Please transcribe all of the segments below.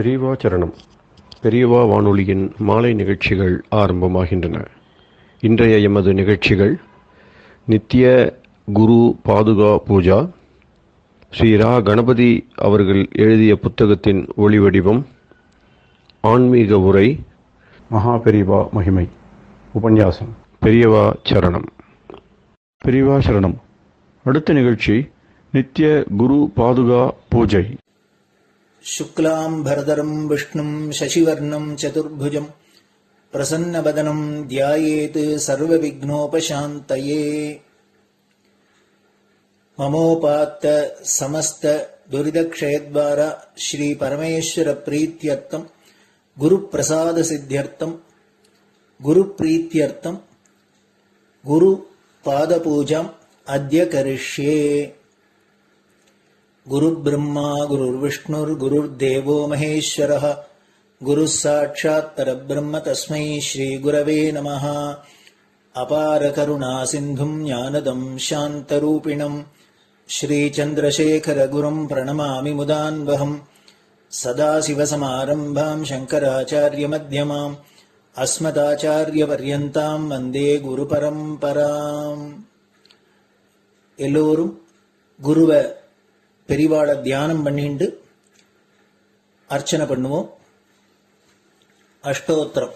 பெரியவா சரணம். பெரியவா வானொலியின் மாலை நிகழ்ச்சிகள் ஆரம்பமாகின்றன. இன்றைய எமது நிகழ்ச்சிகள் நித்திய குரு பாதுகா பூஜா, ஸ்ரீ ரா கணபதி அவர்கள் எழுதிய புத்தகத்தின் ஒளிவடிவம், ஆன்மீக உரை, மகா பெரியவா மகிமை, உபன்யாசம். பெரியவா சரணம். பெரியவா சரணம். அடுத்த நிகழ்ச்சி நித்திய குரு பாதுகா பூஜை. शुक्लां भरदरं विष्णुं शशिवर्णं चतुर्भुजं प्रसन्नवदनं ध्यायेत् सर्वविघ्नोपशान्तये। ममोपात्त समस्त दुरितक्षयद्वारा श्री परमेश्वर प्रीत्यर्थं गुरुप्रसाद सिद्ध्यर्थं गुरुप्रीत्यर्थं गुरुपादपूजाम् अद्य करिष्ये। गुरुर्ब्रह्मा गुरुर्विष्णुर्गुरुर्देवो महेश्वरः गुरुः साक्षात् परब्रह्म तस्मै श्रीगुरवे नमः। अपारकरुणासिन्धुं ज्ञानदं शान्तरूपिणं श्रीचन्द्रशेखरगुरुं प्रणमामि मुदान्वहम्। सदाशिवसमारम्भां शङ्कराचार्यमध्यमाम् अस्मदाचार्यपर्यन्तां वन्दे गुरुपरम्पराम्. எல்லோரும் குருவை பெரிவாளை தியானம் பண்ணிண்டு அர்ச்சனை பண்ணுவோம். அஷ்டோத்திரம்.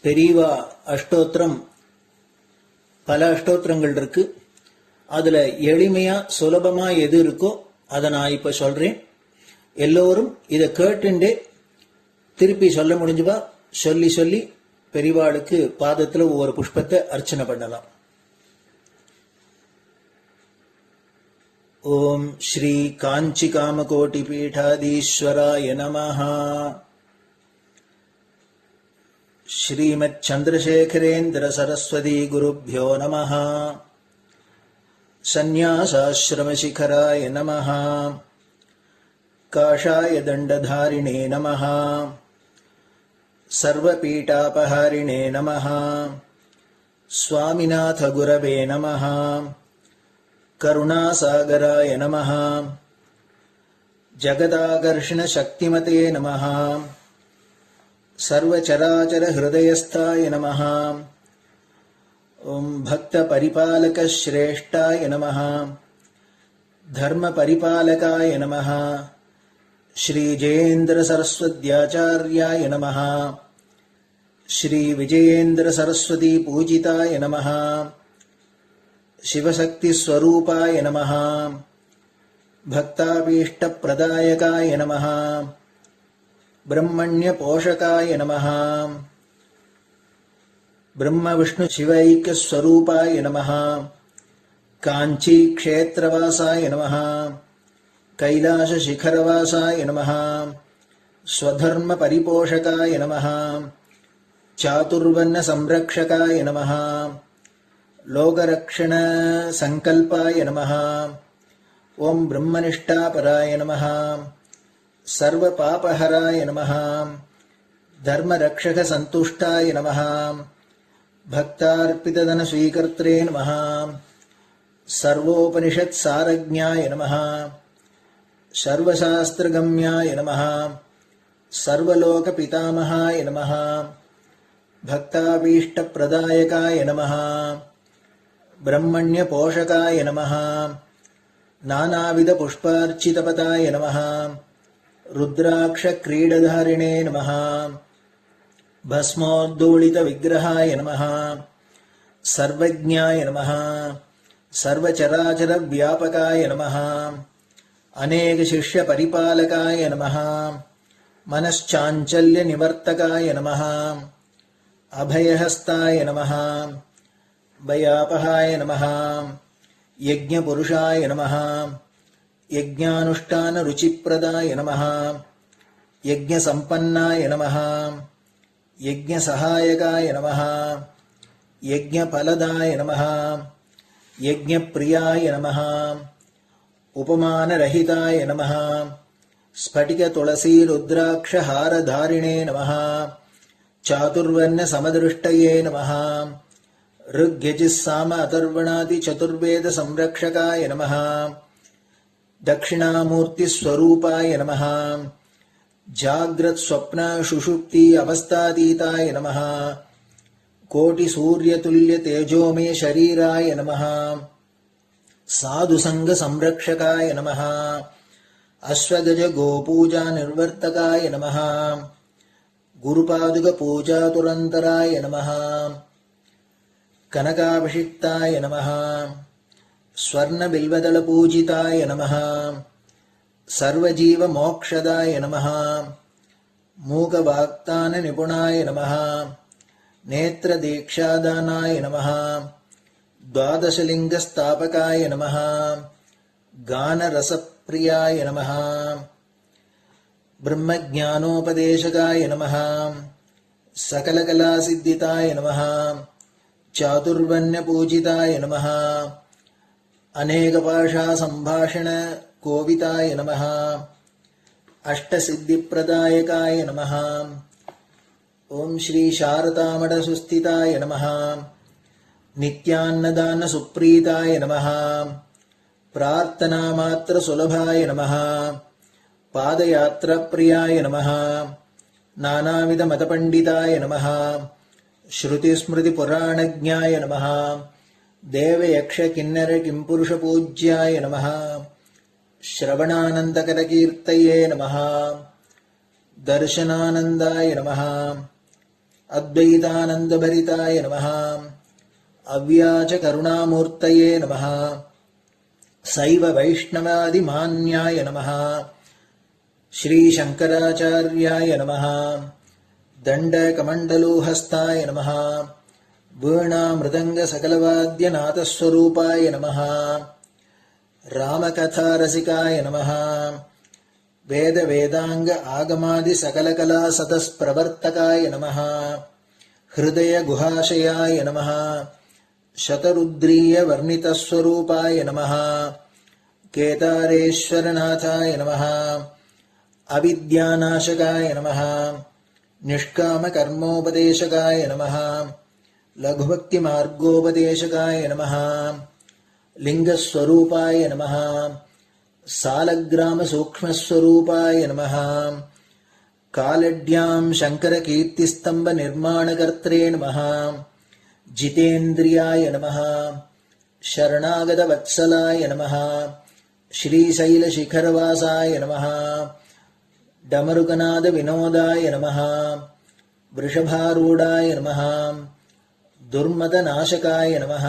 பெரியவா அஷ்டோத்திரம் பல அஷ்டோத்திரங்கள் இருக்கு. அதுல எளிமையா சுலபமா எது இருக்கோ அதை நான் இப்ப சொல்றேன். எல்லோரும் இதை கேட்டுண்டே திருப்பி சொல்ல முடிஞ்சுவா சொல்லி சொல்லி பெரிவாளுக்கு பாதத்துல ஒவ்வொரு புஷ்பத்தை அர்ச்சனை பண்ணலாம். ओम श्री कांची कामकोटि पीठाधीश्वराय नमः. श्रीमत् चंद्रशेखरेन्द्र सरस्वती गुरुभ्यो नमः. संन्यासाश्रम शिखराय नमः. काषाय दंडधारिणे नमः. सर्वपीठापहारिणे नमः. स्वामिनाथ गुरवे नमः. करुणासागराय नमः. जगदाकर्षण शक्तिमते नमः. सर्वचराचर हृदयस्थाय नमः. ओम भक्त परिपालक श्रेष्ठाय नमः. धर्म परिपालकाय नमः. श्री जयेन्द्र सरस्वत्याचार्याय नमः. श्री विजयेन्द्र सरस्वती पूजिताय नमः. शिवशक्ति स्वरूपाय नमः. भक्ताभीष्ट प्रदायकाय नमः. ब्रह्मण्य पोषकाय नमः. ब्रह्म विष्णु शिवैक्य स्वरूपाय नमः. कांची क्षेत्रवासाय नमः. कैलाश शिखरवासाय नमः. स्वधर्म परिपोषकाय नमः. चातुर्वर्ण संरक्षकाय नमः. लोकरक्षण संकल्पाय नमः. ओम ब्रह्मनिष्ठापराय नमः. सर्वपापहराय नमः. धर्मरक्षक संतुष्टाय नमः. भक्तार्पितधन स्वीकर्त्रे नमः. सर्वोपनिषत् सारज्ञाय नमः. सर्वशास्त्रगम्याय नमः. सर्वलोक पितामहाय नमः. भक्ताभीष्ट प्रदायकाय नमः. ब्रह्मण्य पोषकाय नमः. नानाविध पुष्पार्चितपताय नमः. रुद्राक्ष क्रीडधारिणे नमः. भस्मोद्दोलित विग्रहाय नमः. सर्वज्ञाय नमः. सर्वचराचर व्यापकाय नमः. अनेक शिष्य परिपालकाय नमः. मनश्चाञ्चल्य निवर्तकाय नमः. अभयहस्ताय नमः. भयापहाय नमः. यज्ञपुरुषाय नमः. यज्ञानुष्ठान रुचिप्रदाय नमः. यज्ञसम्पन्नाय नमः. यज्ञसहायकाय नमः. यज्ञफलदाय नमः. यज्ञप्रियाय नमः. उपमानरहिताय नमः. स्फटिक तुलसी रुद्राक्ष हारधारिणे नमः. चातुर्वर्ण समदृष्टये नमः. ऋग्यजुस्साम अथर्वणादि चतुर्वेद संरक्षकाय नमः. दक्षिणामूर्तिस्वरूपाय नमः जाग्रत् स्वप्न सुषुप्ति अवस्थातीताय नमः कोटिसूर्यतुल्यतेजोमय शरीराय नमः साधुसङ्गसंरक्षकाय नमः अश्वगज गोपूजा निर्वर्तकाय नमः गुरुपादुकपूजातुरन्तराय नमः कनकाभिषिक्ताय नमः स्वर्णबिल्वदलपूजिताय नमः सर्वजीवमोक्षदाय नमः मूकवाक्ताननिपुणाय नमः नेत्रदीक्षादानाय नमः द्वादशलिङ्गस्थापकाय नमः गानरसप्रियाय नमः ब्रह्मज्ञानोपदेशकाय नमः सकलकलासिद्धिताय नमः चातुर्वर्ण्यपूजिताय नमः अनेकभाषासम्भाषण कोविताय नमः अष्टसिद्धिप्रदायकाय नमः ओम श्री शारदामठसुस्थिताय नमः नित्यान्नदानसुप्रीताय नमः प्रार्थनामात्रसुलभाय नमः पादयात्राप्रियाय नमः नानाविधमतपण्डिताय नमः श्रुतिस्मृतिपुराणज्ञाय नमः देवयक्षकिन्नरकिंपुरुषपूज्याय नमः श्रवणानन्दकरकीर्तये नमः दर्शनानन्दाय नमः अद्वैतानन्दभरिताय नमः अव्याजकरुणामूर्तये नमः शैव वैष्णवादिमान्याय नमः श्रीशङ्कराचार्याय नमः दण्डकमण्डलोहस्ताय नमः वीणामृदङ्गसकलवाद्यनाथस्वरूपाय नमः रामकथारसिकाय नमः वेदवेदाङ्ग आगमादिसकलकलासतस्प्रवर्तकाय नमः हृदयगुहाशयाय नमः शतरुद्रीयवर्णितस्वरूपाय नमः केदारेश्वरनाथाय नमः अविद्यानाशकाय नमः निष्कामकर्मोपदेशकाय नमः लघुभक्तिमार्गोपदेशकाय नमः लिङ्गस्वरूपाय नमः सालग्रामसूक्ष्मस्वरूपाय नमः कालड्यां शङ्करकीर्तिस्तम्भनिर्माणकर्त्रे नमः जितेन्द्रियाय नमः शरणागतवत्सलाय नमः श्रीशैलशिखरवासाय नमः डमरुकनादविनोदाय नमः वृषभारूढाय नमः दुर्मदनाशकाय नमः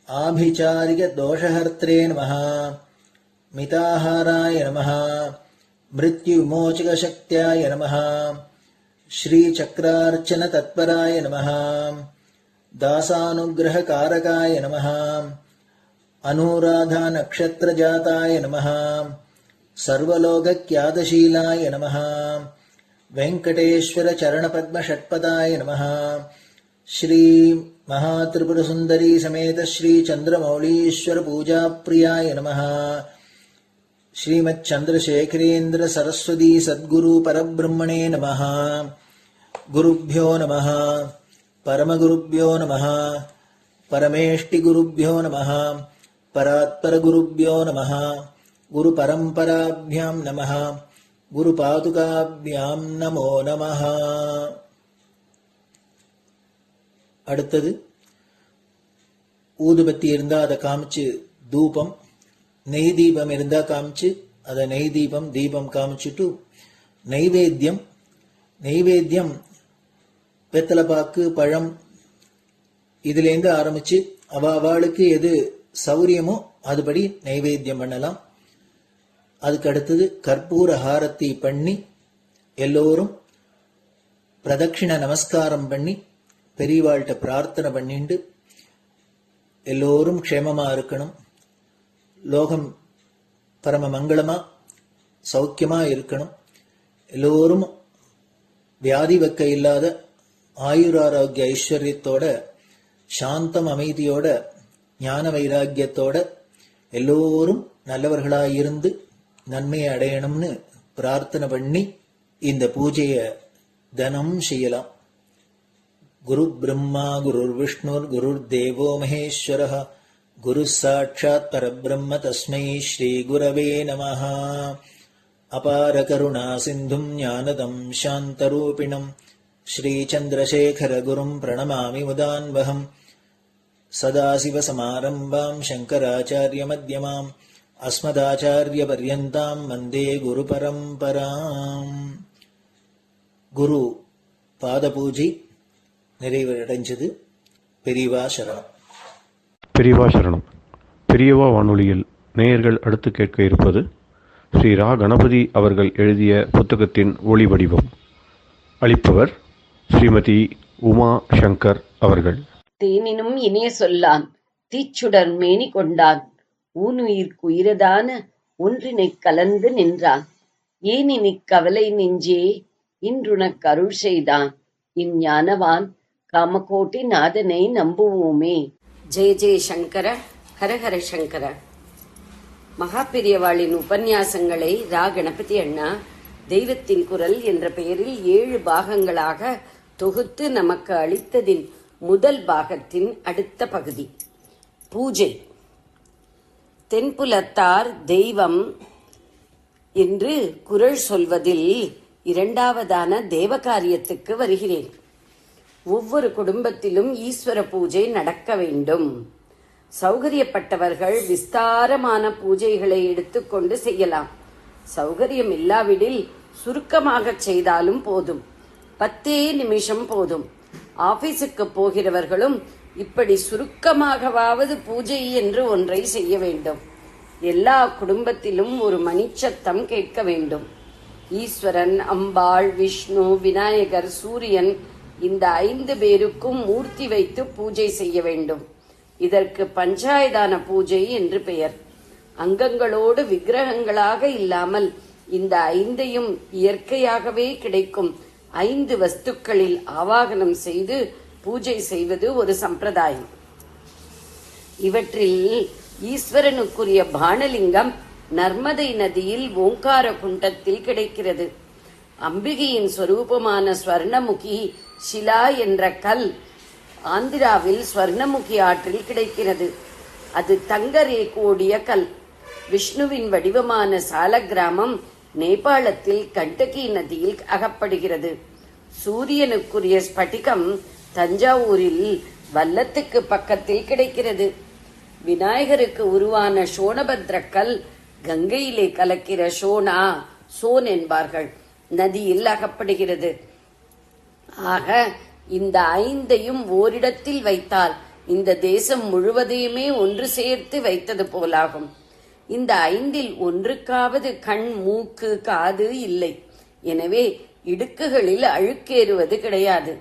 आभिचारिकदोषहर्त्रे नमः मिताहाराय नमः मृत्युविमोचकशक्त्याय नमः श्रीचक्रार्चनतत्पराय नमः दासानुग्रहकारकाय नमः अनुराधानक्षत्रजाताय नमः सर्वलोकख्यातशीलाय नमः वेङ्कटेश्वरचरणपद्मषट्पदाय नमः श्री महात्रिपुरसुन्दरी समेत श्री चन्द्रमौलीश्वर पूजाप्रियाय नमः श्रीमच्चन्द्रशेखरेन्द्र सरस्वती सद्गुरु परब्रह्मणे नमः गुरुभ्यो नमः परमगुरुभ्यो नमः परमेष्टिगुरुभ्यो नमः परात्परगुरुभ्यो नमः गुरुपरम्पराभ्यां नमः गुरुपादुकाभ्यां नमो नमः. அடுத்தது ஊதுபத்தி இருந்தா அதை காமிச்சு தூபம், நெய் தீபம் இருந்தா காமிச்சு அதை நெய் தீபம் தீபம் காமிச்சுட்டு நைவேத்தியம் வெத்தலைப்பாக்கு பழம் இதுலேருந்து ஆரம்பிச்சு அவளுக்கு எது சௌரியமோ அதுபடி நைவேத்தியம் பண்ணலாம். அதுக்கு அடுத்தது கற்பூர ஹாரத்தி பண்ணி எல்லோரும் பிரதட்சிண நமஸ்காரம் பண்ணி பெரியவாள்கிட்ட பிரார்த்தனை பண்ணிண்டு எல்லோரும் க்ஷேமமா இருக்கணும், லோகம் பரம மங்களமா சௌக்கியமா இருக்கணும், எல்லோரும் வியாதி வெக்க இல்லாத ஆயுராரோக்கிய ஐஸ்வர்யத்தோட சாந்தம் அமைதியோட ஞான வைராக்கியத்தோட எல்லோரும் நல்லவர்களாயிருந்து நன்மையை அடையணும்னு பிரார்த்தனை பண்ணி இந்த பூஜையை தினம் செய்யலாம். குரு பிரம்மா குருர் விஷ்ணுர் குருர் தேவோ மகேஸ்வரः குரு சாட்சாத் பரபிரம்ம தஸ்மை ஸ்ரீ குரவே நமஹ. அபார கருணா சிந்தும் ஞானதம் சாந்தரூபிணம் ஸ்ரீ சந்திரசேகர குரும் பிரணமாமி முதான்வகம். சதாசிவசமாரம்பாம் சங்கராச்சாரிய மத்யமாம் அஸ்மதாச்சாரிய பர்யந்தாம் வந்தே குரு பரம்பராம். குரு பாத பூஜை நிறைவடைஞ்சது. பெரியவா சரணம். பெரியவா சரணம். பெரியவா வானொலியில் நேயர்கள் அடுத்து கேட்க இருப்பது ஸ்ரீ ரா கணபதி அவர்கள் எழுதிய புத்தகத்தின் ஒளி வடிவம். அளிப்பவர் ஸ்ரீமதி உமா சங்கர் அவர்கள். தேனினும் இனிய சொல்லான் தீச்சுடர் மேனி கொண்டான் ஊனுயிர்க்குயிரதான ஒன்றினைக் கலந்து நின்றான் ஏனினிக் கவலை நெஞ்சே இன்றுனக் அருள் செய்தான் இஞ்ஞானவான் காமகோட்டி நாதனை நம்புவோமே. ஜெய ஜெய சங்கர, ஹரஹர சங்கர. மகாபெரியவாளின் உபன்யாசங்களை ரா கணபதி அண்ணா தெய்வத்தின் குரல் என்ற பெயரில் 7 பாகங்களாக தொகுத்து நமக்கு அளித்ததின் முதல் பாகத்தின் அடுத்த பகுதி பூஜை. தென்புலத்தார் தெய்வம் என்று குரல் சொல்வதில் இரண்டாவதான தேவகாரியத்துக்கு வருகிறேன். ஒவ்வொரு குடும்பத்திலும் ஈஸ்வர பூஜை நடக்க வேண்டும். சௌகரியப்பட்டவர்கள் விஸ்தாரமான பூஜைகளை எடுத்துக்கொண்டு செய்யலாம். சௌகரியம் இல்லாவிடில் சுருக்கமாக செய்தாலும் போதும். 10 நிமிஷம் போதும். ஆபீஸுக்கு போகிறவர்களும் இப்படி சுருக்கமாகவாவது பூஜை என்று ஒன்றை செய்ய வேண்டும். எல்லா குடும்பத்திலும் ஒரு மணிச்சத்தம் கேட்க வேண்டும். ஈஸ்வரன், அம்பாள், விஷ்ணு, விநாயகர், சூரியன் இந்த 5 பேருக்கும் மூர்த்தி வைத்து பூஜை செய்ய வேண்டும். இதற்கு பஞ்சாயதான பூஜை என்று பெயர். அங்கங்களோடு விக்கிரகங்களாக இல்லாமல் இந்த 5ஐயும் இயற்கையாகவே கிடைக்கும் 5 வஸ்துக்களில் ஆவாகனம் செய்து பூஜை செய்வது ஒரு சம்பிரதாயம். இவற்றில் ஈஸ்வரனுக்குரிய பானலிங்கம் நர்மதை நதியில் ஓங்கார குண்டத்தில் கிடைக்கிறது. அம்பிகையின் சொரூபமான ஸ்வர்ணமுகி ஷிலா என்ற கல் ஆந்திராவில் ஸ்வர்ணமுகி ஆற்றில் கிடைக்கிறது. அது தங்கரே கூடிய கல். விஷ்ணுவின் வடிவமான சால கிராமம் நேபாளத்தில் கண்டகி நதியில் அகப்படுகிறது. சூரியனுக்குரிய ஸ்படிகம் தஞ்சாவூரில் வல்லத்துக்கு பக்கத்தில் கிடைக்கிறது. விநாயகருக்கு உருவான சோனபத்ரக்கல் கங்கையிலே கலக்கிற சோன் என்பார்கள், நதியில் அகப்படுகிறது. ஆக இந்த 5ஐயும் ஓரிடத்தில் வைத்தால் இந்த தேசம் முழுவதையுமே ஒன்று சேர்த்து வைத்தது போலாகும். இந்த 5இல் ஒன்றுக்காவது கண், மூக்கு, காது இல்லை. எனவே இடுக்குகளில் அழுக்கேறுவது கிடையாது.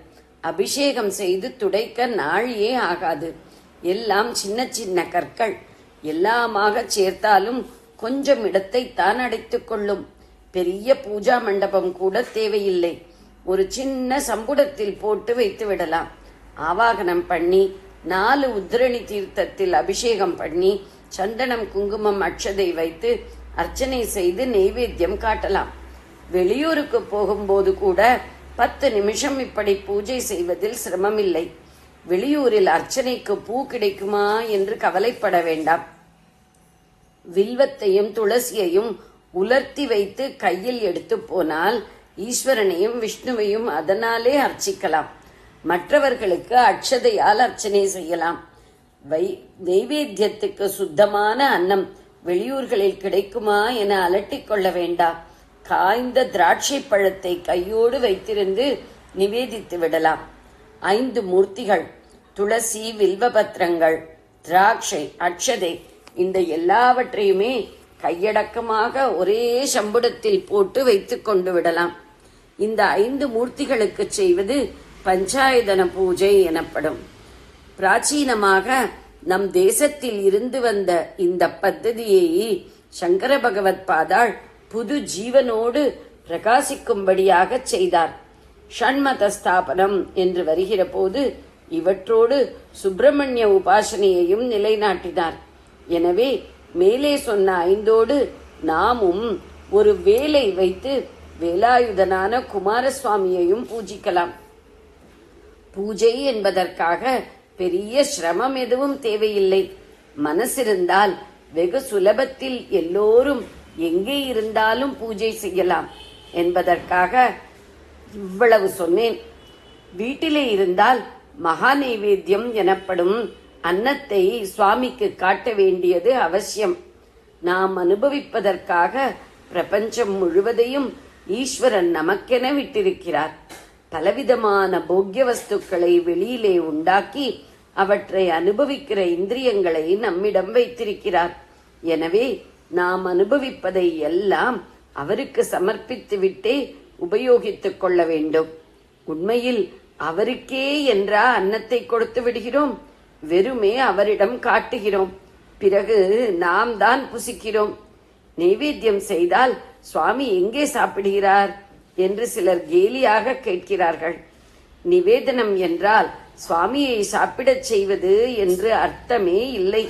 அபிஷேகம் செய்து துடைக்க நாழியே ஆகாது. எல்லாம் சின்ன சின்ன கற்கள். எல்லாமாக சேர்த்தாலும் கொஞ்சம் இடத்தை தான் அடைத்துக் கொள்ளும். பெரிய பூஜா மண்டபம் கூட தேவையில்லை. ஒரு சின்ன சம்புடத்தில் போட்டு வைத்து விடலாம். ஆவாகனம் பண்ணி 4 உத்திரணி தீர்த்தத்தில் அபிஷேகம் பண்ணி சந்தனம், குங்குமம், அட்சதை வைத்து அர்ச்சனை செய்து நெய்வேத்தியம் காட்டலாம். வெளியூருக்கு போகும்போது கூட 10 நிமிஷம் இப்படி பூஜை செய்வதில் சிரமமில்லை. வெளியூரில் அர்ச்சனைக்கு பூ கிடைக்குமா என்று கவலைப்பட வேண்டாம். வில்வத்தையும் துளசியையும் உலர்த்தி வைத்து கையில் எடுத்து போனால் ஈஸ்வரனையும் விஷ்ணுவையும் அதனாலே அர்ச்சிக்கலாம். மற்றவர்களுக்கு அட்சதையால் அர்ச்சனை செய்யலாம். நெய்வேத்தியத்துக்கு சுத்தமான அன்னம் வெளியூர்களில் கிடைக்குமா என அலட்டிக் கொள்ள வேண்டாம். காய்ந்த திராட்சை பழத்தை கையோடு வைத்திருந்து நிவேதித்து விடலாம். 5 மூர்த்திகள், துளசி, வில்வபத்திரங்கள், திராட்சை, அட்சதை இந்த எல்லாவற்றையுமே கையடக்கமாக ஒரே சம்புடத்தில் போட்டு வைத்துக் கொண்டு விடலாம். இந்த 5 மூர்த்திகளுக்கு செய்வது பஞ்சாயதன பூஜை எனப்படும். பிராச்சீனமாக நம் தேசத்தில் இருந்து வந்த இந்த பத்ததியை சங்கர பகவத் பாதாள் புது ஜீவனோடு பிரகாசிக்கும்படியாக செய்தார். ஷண்மத ஸ்தாபனம் என்று வருகிற போது இவற்றோடு சுப்பிரமணிய உபாசனையையும் நிலைநாட்டினார். எனவே மேலே சொன்ன 5ஓடு நாமும் ஒரு வேலை வைத்து வேலாயுதனான குமாரசுவாமியையும் பூஜிக்கலாம். பூஜை என்பதற்காக பெரிய சிரமம் எதுவும் தேவையில்லை. மனசிருந்தால் வெகு சுலபத்தில் எல்லோரும் எங்கே இருந்தாலும் பூஜை செய்யலாம் என்பதற்காக இவ்வளவு சொன்னேன். வீட்டிலே இருந்தால் மகா நைவேத்தியம் எனப்படும் அன்னத்தை சுவாமிக்கு காட்ட வேண்டியது அவசியம். நாம் அனுபவிப்பதற்காக பிரபஞ்சம் முழுவதையும் ஈஸ்வரன் நமக்கென விட்டிருக்கிறார். பலவிதமான போக்கிய வஸ்துக்களை வெளியிலே உண்டாக்கி அவற்றை அனுபவிக்கிற இந்திரியங்களை நம்மிடம் வைத்திருக்கிறார். எனவே நாம் அனுபவிப்பதை எல்லாம் அவருக்கு சமர்ப்பித்து விட்டே உபயோகித்துக் கொள்ள வேண்டும். உண்மையில் அவருக்கே என்றா அன்னத்தை கொடுத்து விடுகிறோம், வெறுமே அவரிடம் காட்டுகிறோம். பிறகு நாம் தான் புசிக்கிறோம். நைவேத்தியம் செய்தால் சுவாமி எங்கே சாப்பிடுகிறார் என்று சிலர் கேலியாக கேட்கிறார்கள். நிவேதனம் என்றால் சுவாமியை சாப்பிடச் செய்வது என்று அர்த்தமே இல்லை.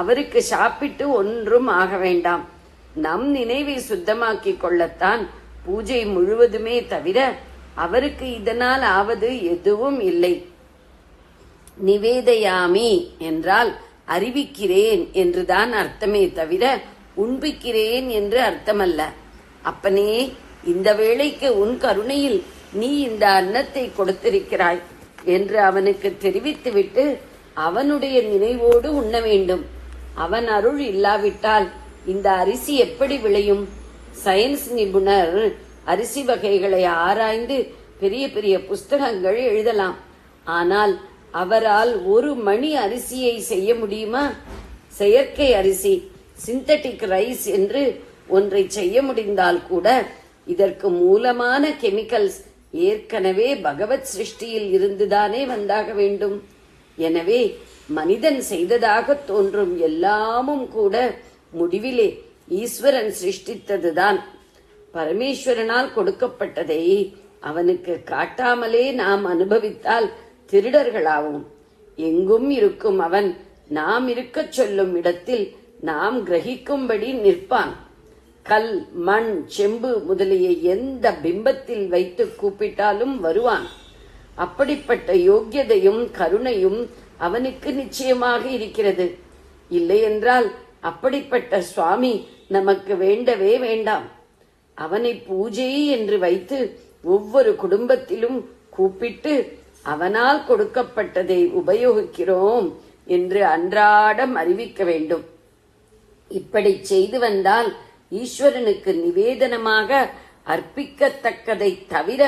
அவருக்கு சாப்பிட்டு ஒன்றும் ஆக வேண்டாம். நம் நினைவை சுத்தமாக்கிக் கொள்ளத்தான் பூஜை முழுவதுமே தவிர அவருக்கு இதனால் ஆவது எதுவும் இல்லை. நிவேதயாமி என்றால் அறிவிக்கிறேன் என்றுதான் அர்த்தமே தவிர உண்பிக்கிறேன் என்று அர்த்தமல்ல. அப்பனே, இந்த வேளைக்கு உன் கருணையில் நீ இந்த அன்னத்தை கொடுத்திருக்கிறாய் என்று அவனுக்கு தெரிவித்துவிட்டு அவனுடைய நினைவோடு உண்ண வேண்டும். அவன் அருள் இல்லாவிட்டால் இந்த அரிசி எப்படி விளையும்? சயின்ஸ் நிபுணர் அரிசி வகைகளை ஆராய்ந்து பெரிய பெரிய புஸ்தகங்கள் எழுதலாம். ஆனால் அவரால் ஒரு மணி அரிசியை செய்ய முடியுமா? செயற்கை அரிசி, சிந்தட்டிக் ரைஸ் என்று ஒன்றை செய்ய முடிந்தால் கூட இதற்கு மூலமான கெமிக்கல்ஸ் ஏற்கனவே பகவத் சிருஷ்டியில் இருந்துதானே வந்தாக வேண்டும். எனவே மனிதன் செய்ததாக தோன்றும் எல்லாமும் கூட முடிவிலே ஈஸ்வரன் சிருஷ்டித்ததுதான். பரமேஸ்வரனால் கொடுக்கப்பட்டதை அவனுக்கு காட்டாமலே நாம் அனுபவித்தால் திருடர்களாவோம். எங்கும் இருக்கும் அவன் நாம் இருக்கச் சொல்லும் இடத்தில் நாம் கிரகிக்கும்படி நிற்பான். கல், மண், செம்பு முதலிய எந்த பிம்பத்தில் வைத்து கூப்பிட்டாலும் வருவான். அப்படிப்பட்ட யோக்கியதையும் கருணையும் அவனுக்கு நிச்சயமாக இருக்கிறது. இல்லையென்றால் அப்படிப்பட்ட சுவாமி நமக்கு வேண்டவே வேண்டாம். அவனை பூஜை என்று வைத்து ஒவ்வொரு குடும்பத்திலும் கூப்பிட்டு அவனால் கொடுக்கப்பட்டதை உபயோகிக்கிறோம் என்று அன்றாடம் அறிவிக்க வேண்டும். இப்படி செய்து வந்தால் ஈஸ்வரனுக்கு நிவேதனமாக அர்ப்பிக்கத்தக்கதை தவிர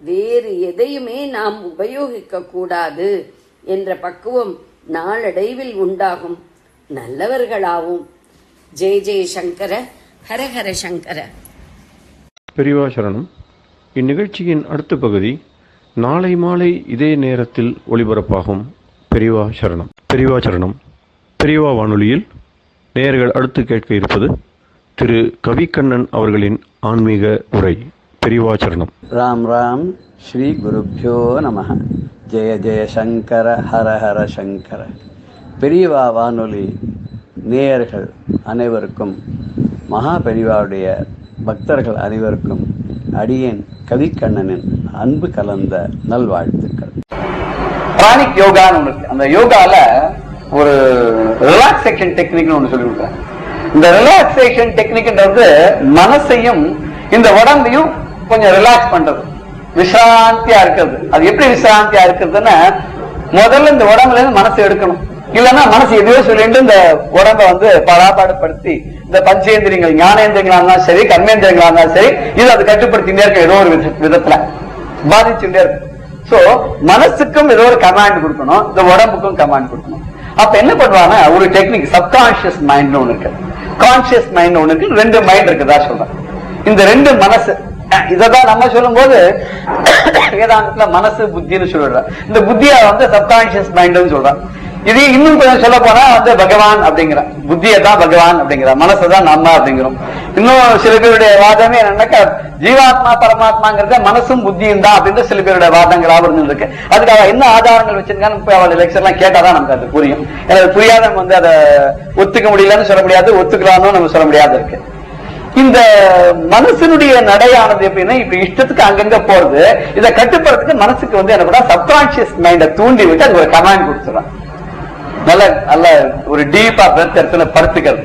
வேறு எதையுமே நாம் உபயோகிக்க கூடாது என்ற பக்குவம் நாளடைவில் உண்டாகும். நல்லவர்களாவும். ஜெய ஜெய சங்கர, ஹரஹர சங்கர. பெரியவா சரணம். இந்நிகழ்ச்சியின் அடுத்த பகுதி நாளை மாலை இதே நேரத்தில் ஒளிபரப்பாகும். பெரியவா சரணம். பெரியவா சரணம். பெரியவா வானொலியில் நேயர்கள் அடுத்து கேட்க இருப்பது திரு கவிக்கண்ணன் அவர்களின் ஆன்மீக உரை. பெரியவா சரணம். ராம் ராம். ஸ்ரீ குருப்யோ நம. ஜெய ஜெய சங்கர, ஹர ஹர சங்கர. பெரியவா வானொலி நேயர்கள் அனைவருக்கும், மகா பெரியவாவுடைய பக்தர்கள் அனைவருக்கும் அடியேன் கவிக்கண்ணனின் அன்பு கலந்த நல்வாழ்த்துக்கள். பிராணிக் யோகான்னு ஒன்று இருக்கு. அந்த யோகால ஒரு ரிலாக்ஸேஷன் டெக்னிக்னு ஒன்று சொல்லி கொடுக்குறேன். இந்த ரிலாக்ஸேஷன் டெக்னிக்ன்றது மனசையும் இந்த உடம்பையும் கொஞ்சம் ரிலாக்ஸ் பண்றது, விசாந்தியா இருக்கிறது. அது எப்படி விசாந்தியா இருக்கிறதுன்னா, முதல்ல இந்த உடம்புல இருந்து மனசை எடுக்கணும். இல்லைன்னா மனசு எதுவே சொல்லிட்டு இந்த உடம்பை பராபாடுபடுத்தி இந்த பஞ்சேந்திரியங்கள், ஞானேந்திரியங்களா இருந்தாலும் சரி, கர்மேந்திரியங்களா இருந்தாலும் சரி, இது அது கட்டுப்படுத்திட்டே இருக்க ஏதோ ஒரு விதத்துல பாதிச்சுட்டே இருக்கு. சோ மனசுக்கும் ஏதோ ஒரு கமாண்ட் கொடுக்கணும், இந்த உடம்புக்கும் கமாண்ட் கொடுக்கணும். அப்ப என்ன பண்ணுவாங்க, ஒரு டெக்னிக் சப்கான்சியஸ் மைண்ட் ஒண்ணு இருக்கு, கான்சியஸ் மைண்ட் ஒண்ணு இருக்கு. ரெண்டு மைண்ட் இருக்குதா சொல்றேன். இந்த ரெண்டு மனசு, இததான் நம்ம சொல்லும் போது வேதாந்தத்துல மனசு புத்தின்னு சொல்லிடுற. இந்த புத்தியா சப்கான்சியஸ் மைண்ட் சொல்றான். இது இன்னும் கொஞ்சம் சொல்ல போனா பகவான் அப்படிங்கிற, புத்தியை தான் பகவான் அப்படிங்கிற, மனசுதான் நம்ம அப்படிங்கிறோம். இன்னும் சில பேருடைய வாதமே என்னன்னாக்கா, ஜீவாத்மா பரமாத்மாங்கிறத மனசும் புத்தியும் தான் அப்படின்னு சில பேருடைய வாதங்களாக இருந்துருக்கு. அதுக்காக என்ன ஆதாரங்கள் வச்சிருக்கான்னு போய் அவள் லெக்சர் எல்லாம் கேட்டாதான் நமக்கு அது புரியும். எனக்கு புரியாத நம்ம அதை ஒத்துக்க முடியலன்னு சொல்ல முடியாது, ஒத்துக்கலாம்னு நம்ம சொல்ல முடியாது இருக்கு. இந்த மனசனுடைய நடையானது எப்படின்னா, இப்ப இஷ்டத்துக்கு அங்கங்க போறது. இதை கட்டுப்படுறதுக்கு மனசுக்கு என்ன பண்ணா, சப்கான்சியஸ் மைண்ட தூண்டி விட்டு அது ஒரு கமாண்ட் கொடுத்துறான். நல்ல நல்ல ஒரு டீப்பா பிரெத் இடத்துல படுத்துக்கிறது.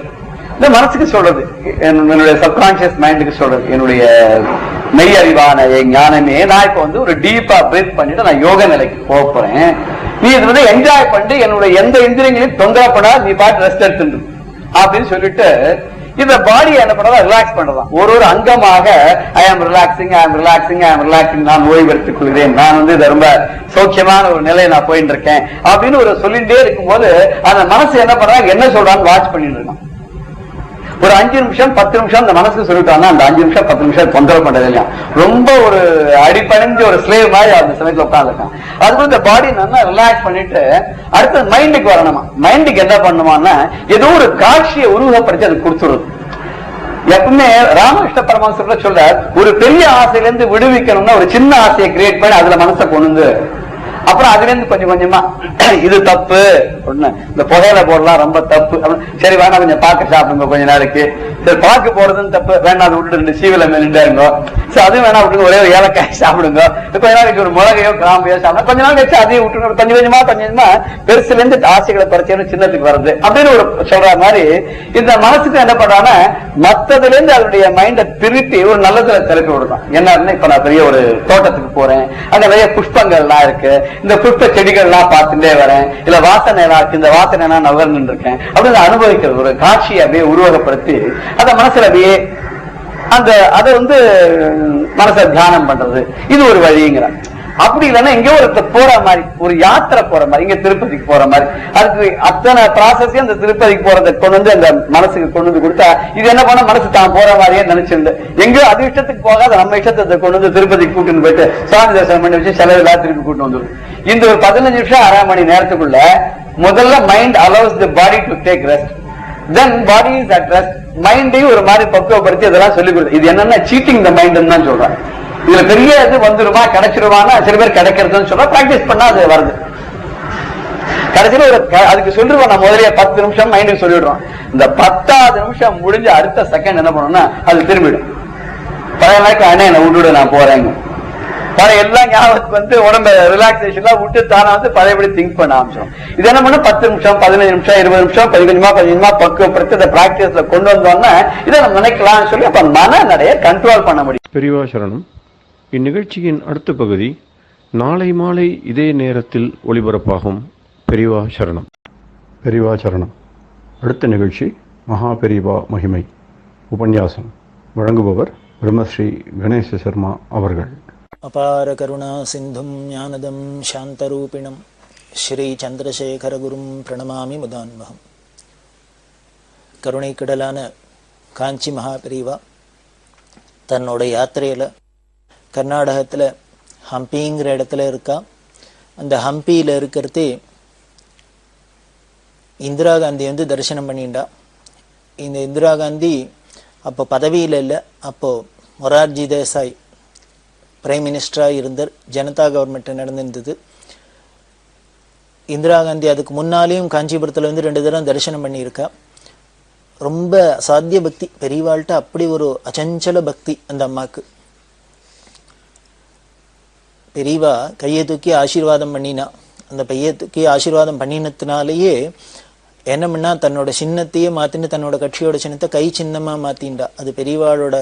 இந்த மனசுக்கு சொல்றது, என்னுடைய சப்கான்சியஸ் மைண்டுக்கு சொல்றது, என்னுடைய மெய் அறிவான ஞானமே, நான் இப்ப ஒரு டீப்பா பிரீத் பண்ணிட்டு நான் யோக நிலைக்கு போக போறேன். நீ இது என்ஜாய் பண்ணிட்டு என்னுடைய எந்த இந்திரியங்களையும் தொந்தரவு பண்ணாத, நீ பாட்டு ரெஸ்ட் எடுத்துட்டு அப்படின்னு சொல்லிட்டு இந்த பாடியை என்ன பண்றதா ரிலாக்ஸ் பண்றதான். ஒரு அங்கமாக ஐ ஆம் ரிலாக்சிங், ஐ ஆம் ரிலாக்சிங், ஐ ஆம் ரிலாக்சிங், நான் ஓய்வு எடுத்துக் கொள்கிறேன், நான் இது ரொம்ப சௌக்கியமான ஒரு நிலையை நான் போயிட்டு இருக்கேன் அப்படின்னு சொல்லிட்டே இருக்கும்போது அந்த மனசு என்ன பண்றாங்க, என்ன சொல்றான்னு வாட்ச் பண்ணிட்டு இருக்கான். ஒரு 5 நிமிஷம் 10 நிமிஷம் அந்த மனசுக்கு சொல்லிட்டாங்கன்னா அந்த 5 நிமிஷம் 10 நிமிஷம் தொந்தரவு பண்றது இல்லையா, ரொம்ப ஒரு அடிப்படைஞ்ச ஒரு ஸ்லேவ் மாதிரி அந்த சமயத்துல உட்காந்துருக்கான். அதுக்கு இந்த பாடி நல்லா ரிலாக்ஸ் பண்ணிட்டு அடுத்த மைண்டுக்கு வரணுமா. மைண்டுக்கு என்ன பண்ணுமான்னா ஏதோ ஒரு காட்சியை உருவகப்படுத்தி அது கொடுத்துருது. எப்பவுமே ராமகிருஷ்ண பரமஹம்சர் சொல்ல, ஒரு பெரிய ஆசையில இருந்து விடுவிக்கணும்னா ஒரு சின்ன ஆசையை கிரியேட் பண்ணி அதுல மனசை கொண்டு அப்புறம் அதுல இருந்து கொஞ்சம் கொஞ்சமா இது தப்பு, இந்த புகையில போடலாம் ரொம்ப தப்பு, சரி வேணா கொஞ்சம் பாக்க சாப்பிடுங்க கொஞ்ச நாளைக்கு, சரி பாக்கு போறதுன்னு தப்பு வேணா அதை விட்டு 2 சீவில மேலுங்க, அது வேணா விட்டுங்க, ஒரே ஒரு ஏலக்காய் சாப்பிடுங்க, கொஞ்ச நாளைக்கு ஒரு மிளகையோ கிராம்பையோ சாப்பிடுங்க, கொஞ்ச நாள் வச்சு அதையும் விட்டு கொஞ்சம் கொஞ்சமா பெருசுல இருந்து ஆசைகளை பறிச்சு சின்னத்துக்கு வருது அப்படின்னு சொல்ற மாதிரி இந்த மனசுக்கு என்ன பண்றாங்கன்னா மத்ததுல இருந்து அதனுடைய மைண்டை திருப்பி ஒரு நல்லதுல திருப்பி விடுறான். என்னன்னா இப்ப நான் பெரிய ஒரு தோட்டத்துக்கு போறேன், அங்க நிறைய புஷ்பங்கள்லாம் இருக்கு, இந்த புஷ்ப செடிகள்லாம் பார்த்துட்டே வரேன், இல்ல வாசனை இருக்கு, இந்த வாசனை நான் நகர்ந்து இருக்கேன் அப்படின்னு அனுபவிக்கிறது, ஒரு காட்சியை அப்படியே உருவகப்படுத்தி அந்த மனசுல அப்படியே அதை மனசை தியானம் பண்றது, இது ஒரு வழிங்கிறான். அப்படி இல்லைன்னா இங்க ஒரு போற மாதிரி, ஒரு யாத்திரை போற மாதிரி, இங்க திருப்பதிக்கு போற மாதிரி, அதுக்கு அத்தனை ப்ராசஸையும் அந்த திருப்பதிக்கு போறதை கொண்டு அந்த மனசுக்கு கொண்டு கொடுத்தா இது என்ன பண்ண மனசு தான் போற மாதிரியே நினைச்சிருந்து எங்கேயோ அது இஷ்டத்துக்கு போகாத நம்ம இஷ்டத்தை கொண்டு திருப்பதிக்கு கூட்டின்னு போயிட்டு சுவாமி தரிசனம் பண்ணி வச்சு செலவில்லா திருப்பி கூட்டு வந்துடும். இந்த ஒரு 15 நிமிஷம் 1/2 மணி நேரத்துக்குள்ள முதல்ல mind allows the body to take rest, then body is at rest. மைண்டையும் ஒரு மாதிரி பக்குவப்படுத்தி அதெல்லாம் சொல்லிக் கொடுத்து, இது என்னன்னா சீட்டிங் த மைண்ட் தான் சொல்றாங்க. இதுல பெரிய இது வந்துருமா கிடைச்சிருவானா, சில பேர் கிடைக்கிறதுன்னு சொல்ல பிராக்டிஸ் பண்ணா அது வருது. கடைசியில அதுக்கு சொல்லிடுவோம், நான் முதலே 10 நிமிஷம் மைண்டுக்கு சொல்லிடுறோம். இந்த 10வது நிமிஷம் முடிஞ்ச அடுத்த செகண்ட் என்ன பண்ணணும்னா அது திரும்பிடும். பழைய நாளைக்கு அண்ணே என்ன விட்டுவிட நான் போறேங்க, பழைய எல்லாம் ஞாபகத்துக்கு உடம்பு ரிலாக்ஸேஷன் விட்டு தானே பழையபடி திங்க் பண்ண ஆரம்பிச்சோம். இது என்ன பண்ண 10 நிமிஷம் 15 நிமிஷம் 20 நிமிஷம் கொஞ்சமா பக்குவப்படுத்தி இந்த பிராக்டிஸ்ல கொண்டு வந்தோம்னா இதை நம்ம நினைக்கலாம்னு சொல்லி அப்ப மன நடைய கண்ட்ரோல் பண்ண முடியும். பெரியவா சரணம். இந்நிகழ்ச்சியின் அடுத்த பகுதி நாளை மாலை இதே நேரத்தில் ஒளிபரப்பாகும். பெரியவா சரணம். பெரியவா சரணம். அடுத்த நிகழ்ச்சி மகா பெரியவா மகிமை உபன்யாசம். வழங்குபவர் பிரம்மஸ்ரீ கணேச சர்மா அவர்கள். அபார கருணா சிந்தும் ஞானதம் சாந்தரூபிணம் ஸ்ரீ சந்திரசேகரகுரும் பிரணமாமி முதான்மகம். கருணை கடலான காஞ்சி மகாபெரிவா தன்னோட யாத்திரையில் கர்நாடகத்தில் ஹம்பிங்கிற இடத்துல இருக்கா. அந்த ஹம்பியில் இருக்கிறதே இந்திரா காந்தி தரிசனம் பண்ணிண்டா. இந்த இந்திரா காந்தி அப்போ பதவியில் இல்லை, அப்போது மொரார்ஜி தேசாய் பிரைம் மினிஸ்டராக இருந்தார். ஜனதா கவர்மெண்ட் நடந்திருந்தது. இந்திரா காந்தி அதுக்கு முன்னாலேயும் காஞ்சிபுரத்தில் 2 தடவை தரிசனம் பண்ணியிருக்கா. ரொம்ப அசாத்திய பக்தி, பெரியவாள்கிட்ட அப்படி ஒரு அச்சஞ்சல பக்தி அந்த அம்மாவுக்கு. பெரியவா கையை தூக்கி ஆசீர்வாதம் பண்ணினா. அந்த கையை தூக்கி ஆசீர்வாதம் பண்ணினத்தினாலேயே என்ன பண்ணா தன்னோட சின்னத்தையே மாத்தின்னு தன்னோட கட்சியோட சின்னத்தை கை சின்னமா மாத்தின்டா. அது பெரியவாளோட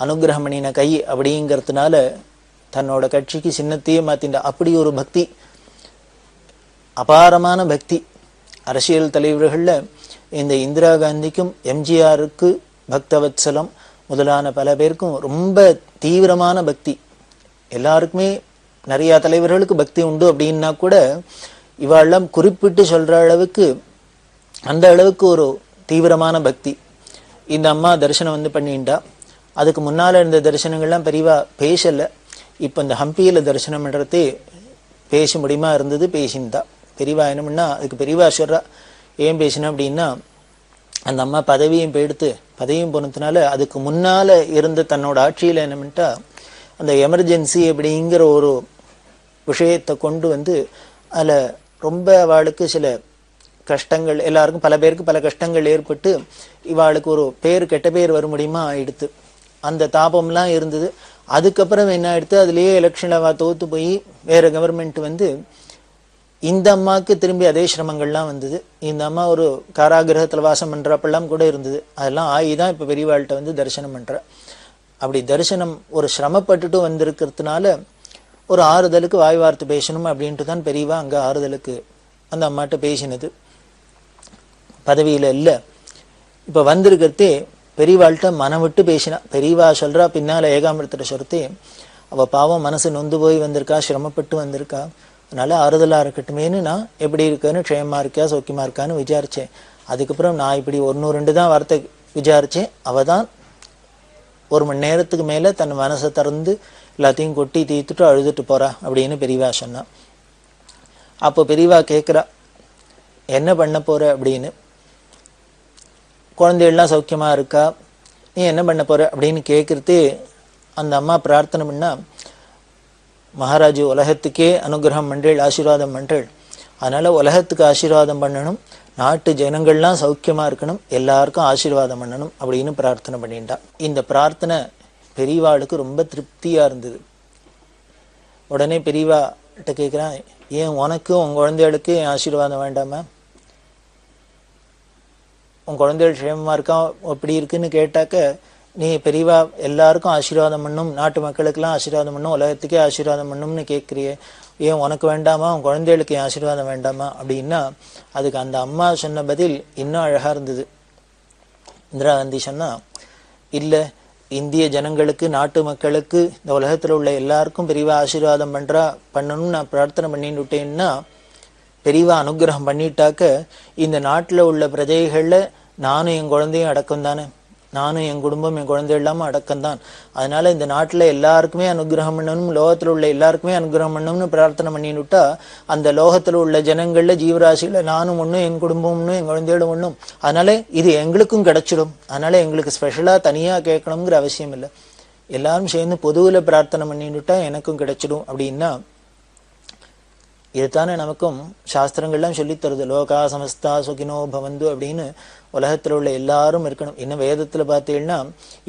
அனுகிரகம் பண்ணின கை அப்படிங்கிறதுனால தன்னோட கட்சிக்கு சின்னத்தையே மாத்தின்டா. அப்படி ஒரு பக்தி, அபாரமான பக்தி. அரசியல் தலைவர்கள்ல இந்த இந்திரா காந்திக்கும் எம்ஜிஆருக்கு பக்தவத்சலம் முதலான பல பேருக்கும் ரொம்ப தீவிரமான பக்தி. எல்லாருக்குமே நிறைய தலைவர்களுக்கு பக்தி உண்டு அப்படின்னா கூட இவாளெல்லாம் குறிப்பிட்டு சொல்ற அளவுக்கு அந்த அளவுக்கு ஒரு தீவிரமான பக்தி இந்த அம்மா தரிசனம் பண்ணிண்டா. அதுக்கு முன்னால இருந்த தரிசனங்கள்லாம் பெரியவா பேசல. இப்போ இந்த ஹம்பியில தரிசனம் பண்றதே பேச முடியுமா இருந்தது, பேசின்தா. பெரியவா என்ன பண்ணா அதுக்கு பெரியவா சொல்றா, ஏன் பேசினா அப்படின்னா அந்த அம்மா பதவியும் எடுத்து பதவியும் போனதுனால அதுக்கு முன்னால இருந்த தன்னோட ஆட்சியில என்ன பண்ணிட்டா அந்த எமர்ஜென்சி அப்படிங்கிற ஒரு விஷயத்தை கொண்டு அதில் ரொம்ப அவளுக்கு சில கஷ்டங்கள், எல்லாருக்கும் பல பேருக்கு பல கஷ்டங்கள் ஏற்பட்டு இவாளுக்கு ஒரு கெட்ட பேர் வர முடியுமா ஆயிடுத்து. அந்த தாபம்லாம் இருந்தது. அதுக்கப்புறம் என்ன ஆயிடுத்து, அதுலேயே எலெக்ஷனில் அவள் தோற்று போய் வேற கவர்மெண்ட் இந்த அம்மாவுக்கு திரும்பி அதே சிரமங்கள்லாம் வந்தது. இந்த அம்மா ஒரு காராகிரகத்தில் வாசம் பண்றப்பெல்லாம் கூட இருந்தது. அதெல்லாம் ஆகிதான் இப்போ பெரியவாள்கிட்ட வந்து தரிசனம் பண்ற. அப்படி தரிசனம் ஒரு சிரமப்பட்டுட்டு வந்திருக்கிறதுனால ஒரு ஆறுதலுக்கு வாய் வார்த்தை பேசணும் அப்படின்ட்டு தான் பெரியவா அங்கே ஆறுதலுக்கு அந்த அம்மாட்ட பேசினது. பதவியில் இல்லை, இப்போ வந்திருக்கிறதே பெரியவாள்கிட்ட மனம் விட்டு பேசினா. பெரியவா சொல்றா பின்னால் ஏகாமிரத்திட்ட சொல்றதே, அவள் பாவம் மனசு நொந்து போய் வந்திருக்கா, சிரமப்பட்டு வந்திருக்கா, அதனால ஆறுதலாக இருக்கட்டுமேனு நான் எப்படி இருக்கேன்னு, க்ஷேமா இருக்கியா சௌக்கியமா இருக்கான்னு விசாரித்தேன். அதுக்கப்புறம் நான் இப்படி 1-2 தான் வார்த்தை விசாரித்தேன். அவள் தான் 1 மணி நேரத்துக்கு மேலே தன் மனசை திறந்து எல்லாத்தையும் கொட்டி தீர்த்துட்டு அழுதுட்டு போறா அப்படின்னு பெரியவா சொன்னான். அப்போ பெரியவா கேட்குறா, என்ன பண்ண போற அப்படின்னு. குழந்தைகள்லாம் சௌக்கியமா இருக்கா, நீ என்ன பண்ண போற அப்படின்னு கேட்குறது. அந்த அம்மா பிரார்த்தனை பண்ணா, மகாராஜு உலகத்துக்கே அனுகிரகம் பண்றேள், ஆசீர்வாதம் பண்றேள், அதனால உலகத்துக்கு ஆசீர்வாதம் பண்ணணும், நாட்டு ஜனங்கள்லாம் சௌக்கியமா இருக்கணும், எல்லாருக்கும் ஆசீர்வாதம் பண்ணணும் அப்படின்னு பிரார்த்தனை பண்ணிட்டா. இந்த பிரார்த்தனை பெரியவாளுக்கு ரொம்ப திருப்தியா இருந்தது. உடனே பெரியவாட்ட கேட்குறான், ஏன் உனக்கும் உன் குழந்தைகளுக்கு என் ஆசீர்வாதம் வேண்டாமா? உன் குழந்தைகள் க்ஷேமமா இருக்கா, எப்படி இருக்குன்னு கேட்டாக்க, நீ பெரியவா எல்லாருக்கும் ஆசீர்வாதம் பண்ணும், நாட்டு மக்களுக்கெல்லாம் ஆசீர்வாதம் பண்ணும், உலகத்துக்கே ஆசீர்வாதம் பண்ணும்னு கேட்குறியே, ஏன் உனக்கு வேண்டாமா, உன் குழந்தைகளுக்கு என் ஆசீர்வாதம் வேண்டாமா அப்படின்னா, அதுக்கு அந்த அம்மா சொன்ன பதில் இன்னும் அழகா இருந்தது. இந்திரா காந்தி சொன்னா, இல்லை, இந்திய ஜனங்களுக்கு நாட்டு மக்களுக்கு இந்த உலகத்தில் உள்ள எல்லாருக்கும் பெரியவா ஆசீர்வாதம் பண்ணணும்னு நான் பிரார்த்தனை பண்ணிட்டு விட்டேன்னா, பெரியவா அனுகிரகம் பண்ணிட்டாக்க இந்த நாட்டில் உள்ள பிரஜைகளில் நானும் என் குழந்தையும் அடக்கம் தானே, நானும் என் குடும்பம் என் குழந்தை இல்லாமல் அடக்கம்தான். அதனால இந்த நாட்டில் எல்லாருக்குமே அனுகிரகம் பண்ணணும், லோகத்தில் உள்ள எல்லாருக்குமே அனுகிரகம் பண்ணணும்னு பிரார்த்தனை பண்ணிவிட்டா, அந்த லோகத்தில் உள்ள ஜனங்களில் ஜீவராசியில் நானும் ஒன்றும் என் குடும்பம் ஒன்றும் என் குழந்தையோடும் ஒன்றும், அதனால இது எங்களுக்கும் கிடைச்சிடும். அதனால எங்களுக்கு ஸ்பெஷலாக தனியாக கேட்கணுங்கிற அவசியம் இல்லை, எல்லாரும் சேர்ந்து பொதுவில் பிரார்த்தனை பண்ணிவிட்டா எனக்கும் கிடைச்சிடும் அப்படின்னா, இதுதானே நமக்கும் சாஸ்திரங்கள்லாம் சொல்லித்தருது. லோகா சமஸ்தா சுகினோ பவந்து அப்படின்னு உலகத்தில் உள்ள எல்லாரும் இருக்கணும். இன்னும் வேதத்தில் பார்த்தீங்கன்னா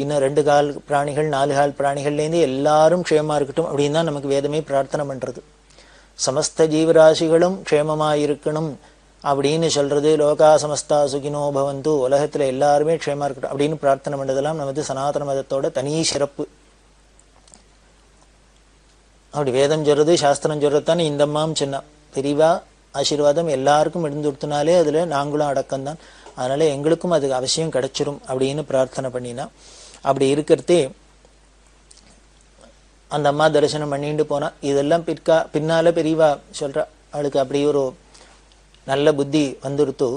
இன்னும் 2 கால் பிராணிகள் 4 கால் பிராணிகள்லேருந்து எல்லாரும் க்ஷேமா இருக்கட்டும் அப்படின்னு தான் நமக்கு வேதமே பிரார்த்தனை பண்றது. சமஸ்த ஜீவராசிகளும் க்ஷேமமாக இருக்கணும் அப்படின்னு சொல்றது. லோகா சமஸ்தா சுகினோ பவந்து, உலகத்தில் எல்லாருமே க்ஷேமா இருக்கட்டும் அப்படின்னு பிரார்த்தனை பண்றதெல்லாம் நமது சனாதன மதத்தோட தனி சிறப்பு. அப்படி வேதம் சொல்றது சாஸ்திரம் சொல்றது தானே இந்த அம்மாவும் சொன்னா, பெரியவா ஆசீர்வாதம் எல்லாருக்கும் இருந்து கொடுத்தனாலே அதுல நாங்களும் அடக்கம்தான், அதனால எங்களுக்கும் அது அவசியம் கிடைச்சிரும் அப்படின்னு பிரார்த்தனை பண்ணினா. அப்படி இருக்கிறதே அந்த அம்மா தரிசனம் பண்ணிட்டு போனா. இதெல்லாம் பின்னால பெரியவா சொல்றா, அவளுக்கு அப்படி ஒரு நல்ல புத்தி வந்துடுத்து.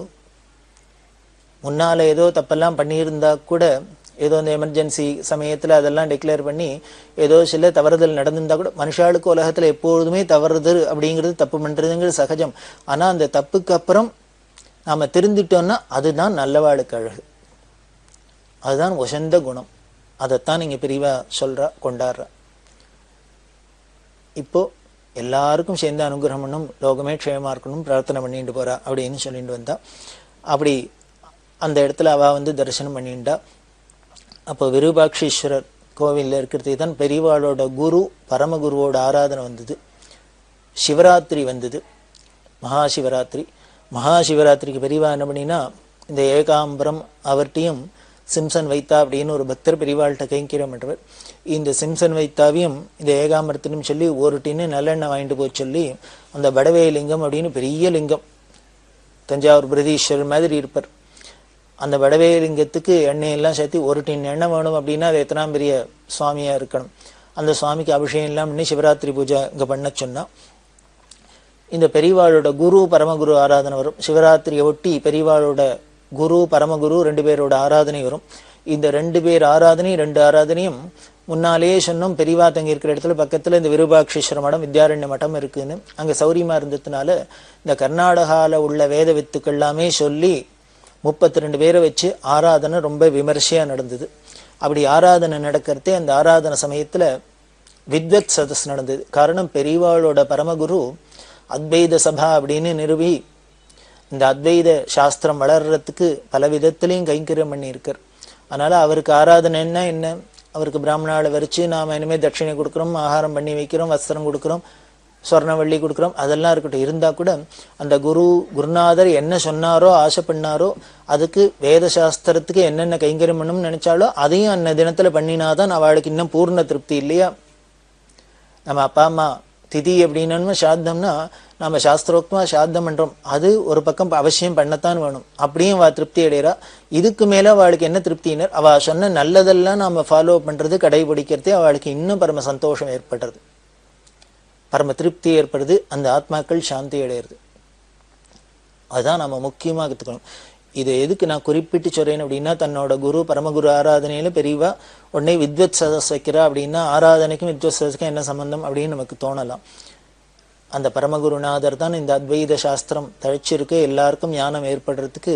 முன்னால ஏதோ தப்பெல்லாம் பண்ணியிருந்தா கூட, ஏதோ இந்த எமர்ஜென்சி சமயத்தில் அதெல்லாம் டிக்ளேர் பண்ணி ஏதோ சில தவறுதல் நடந்திருந்தா கூட, மனுஷாளுக்கு உலகத்தில் எப்பொழுதுமே தவறுதல் அப்படிங்கிறது, தப்பு பண்ணுறதுங்கிறது சகஜம். ஆனால் அந்த தப்புக்கு அப்புறம் நாம் திருந்திட்டோம்னா அதுதான் நல்லவாளுக்கு அழகு, அதுதான் உசந்த குணம். அதைத்தான் நீங்கள் பிரிவா சொல்கிறா, கொண்டாடுறா. இப்போ எல்லாருக்கும் சேர்ந்து அனுகிரகம் பண்ணும், லோகமே க்ஷேமா இருக்கணும் பிரார்த்தனை பண்ணிட்டு போறா அப்படின்னு சொல்லிட்டு வந்தா. அப்படி அந்த இடத்துல அவள் வந்து தரிசனம் பண்ணிட்டா. அப்போ விருபாட்சீஸ்வரர் கோவிலில் இருக்கிறதுக்கு தான் பெரியவாளோட குரு பரமகுருவோட ஆராதனை வந்தது. சிவராத்திரி வந்தது, மகாசிவராத்திரி. மகாசிவராத்திரிக்கு பெரியவா என்ன பண்ணினா, இந்த ஏகாம்பரம் அவர்கிட்டையும் சிம்சன் வைத்தா அப்படின்னு ஒரு பக்தர் பெரியவாள்கிட்ட கைங்கரியம் பண்றவர். இந்த சிம்சன் வைத்தாவையும் இந்த ஏகாம்பரத்தினும் சொல்லி ஒரு டின்னு நல்லெண்ணெய் வாங்கிட்டு போய் சொல்லி, அந்த வடவே லிங்கம் அப்படின்னு பெரிய லிங்கம், தஞ்சாவூர் பிரதீஸ்வரர் மாதிரி இருப்பார், அந்த வடவே லிங்கத்துக்கு எண்ணெயெல்லாம் சேர்த்து ஒரு டின் எண்ணெய் வேணும் அப்படின்னா அது எத்தனாம் பெரிய சுவாமியா இருக்கணும். அந்த சுவாமிக்கு அபிஷேகம் எல்லாம் பண்ணி சிவராத்திரி பூஜை இங்கே பண்ண சொன்னா. இந்த பெரியவாளோட குரு பரமகுரு ஆராதனை வரும். சிவராத்திரியை ஒட்டி பெரியவாளோட குரு பரமகுரு 2 பேரோட ஆராதனை வரும். இந்த 2 பேர் ஆராதனை 2 ஆராதனையும் முன்னாலேயே சொன்னோம், பெரியவா தங்கி இருக்கிற இடத்துல பக்கத்துல இந்த விருபாட்சீஸ்வர மடம் வித்யாரண்ய மடம் இருக்குன்னு. அங்க சௌரியமா இருந்ததுனால இந்த கர்நாடகால உள்ள வேத வித்துக்கள் எல்லாமே சொல்லி 32 பேரை வச்சு ஆராதனை ரொம்ப விமர்சையா நடந்தது. அப்படி ஆராதனை நடக்கிறதே அந்த ஆராதனை சமயத்துல வித்வத் சதஸ் நடந்தது. காரணம், பெரியவாளோட பரமகுரு அத்வைத சபா அப்படின்னு நிறுவி இந்த அத்வைத சாஸ்திரம் வளர்றதுக்கு பல விதத்திலையும் கைங்கரியம் பண்ணியிருக்கார். அதனால அவருக்கு ஆராதனை என்ன, அவருக்கு பிராமணாவை வரிச்சு நாம் இனிமேல் தட்சிணை கொடுக்குறோம், ஆகாரம் பண்ணி வைக்கிறோம், வஸ்திரம் கொடுக்குறோம், சொர்ணவள்ளி கொடுக்குறோம், அதெல்லாம் இருக்கட்டும். இருந்தா கூட அந்த குருநாதர் என்ன சொன்னாரோ ஆசை பண்ணாரோ அதுக்கு வேத சாஸ்திரத்துக்கு என்னென்ன கைங்கரியம் பண்ணணும்னு நினைச்சாலோ அதையும் அந்த தினத்துல பண்ணினாதான் அவளுக்கு இன்னும் பூர்ண திருப்தி இல்லையா? நம்ம அப்பா அம்மா திதி எப்படின்னு சாத்தம்னா நம்ம சாஸ்திரோக்தமா சாத்தம் பண்றோம், அது ஒரு பக்கம் அவசியம் பண்ணத்தான் வேணும். அப்படியும் அவ திருப்தி அடைகிறா. இதுக்கு மேல அவளுக்கு என்ன திருப்தினர், அவ சொன்ன நல்லதெல்லாம் நாம ஃபாலோ பண்றது கடைபிடிக்கிறதே அவளுக்கு இன்னும் பரம சந்தோஷம் ஏற்படுறது, பரம திருப்தி ஏற்படுது, அந்த ஆத்மாக்கள் சாந்தி அடையிறது. அதுதான் நம்ம முக்கியமாக கற்றுக்கணும். இது எதுக்கு நான் குறிப்பிட்டு சொல்றேன் அப்படின்னா, தன்னோட குரு பரமகுரு ஆராதனையில பெரியவா உடனே வித்வத் சதஸ் வைக்கிறா அப்படின்னா ஆராதனைக்கும் வித்வத் சதஸ்க்கும் என்ன சம்பந்தம் அப்படின்னு நமக்கு தோணலாம். அந்த பரமகுருநாதர் தான் இந்த அத்வைத சாஸ்திரம் தழைச்சிருக்கு, எல்லாருக்கும் ஞானம் ஏற்படுறதுக்கு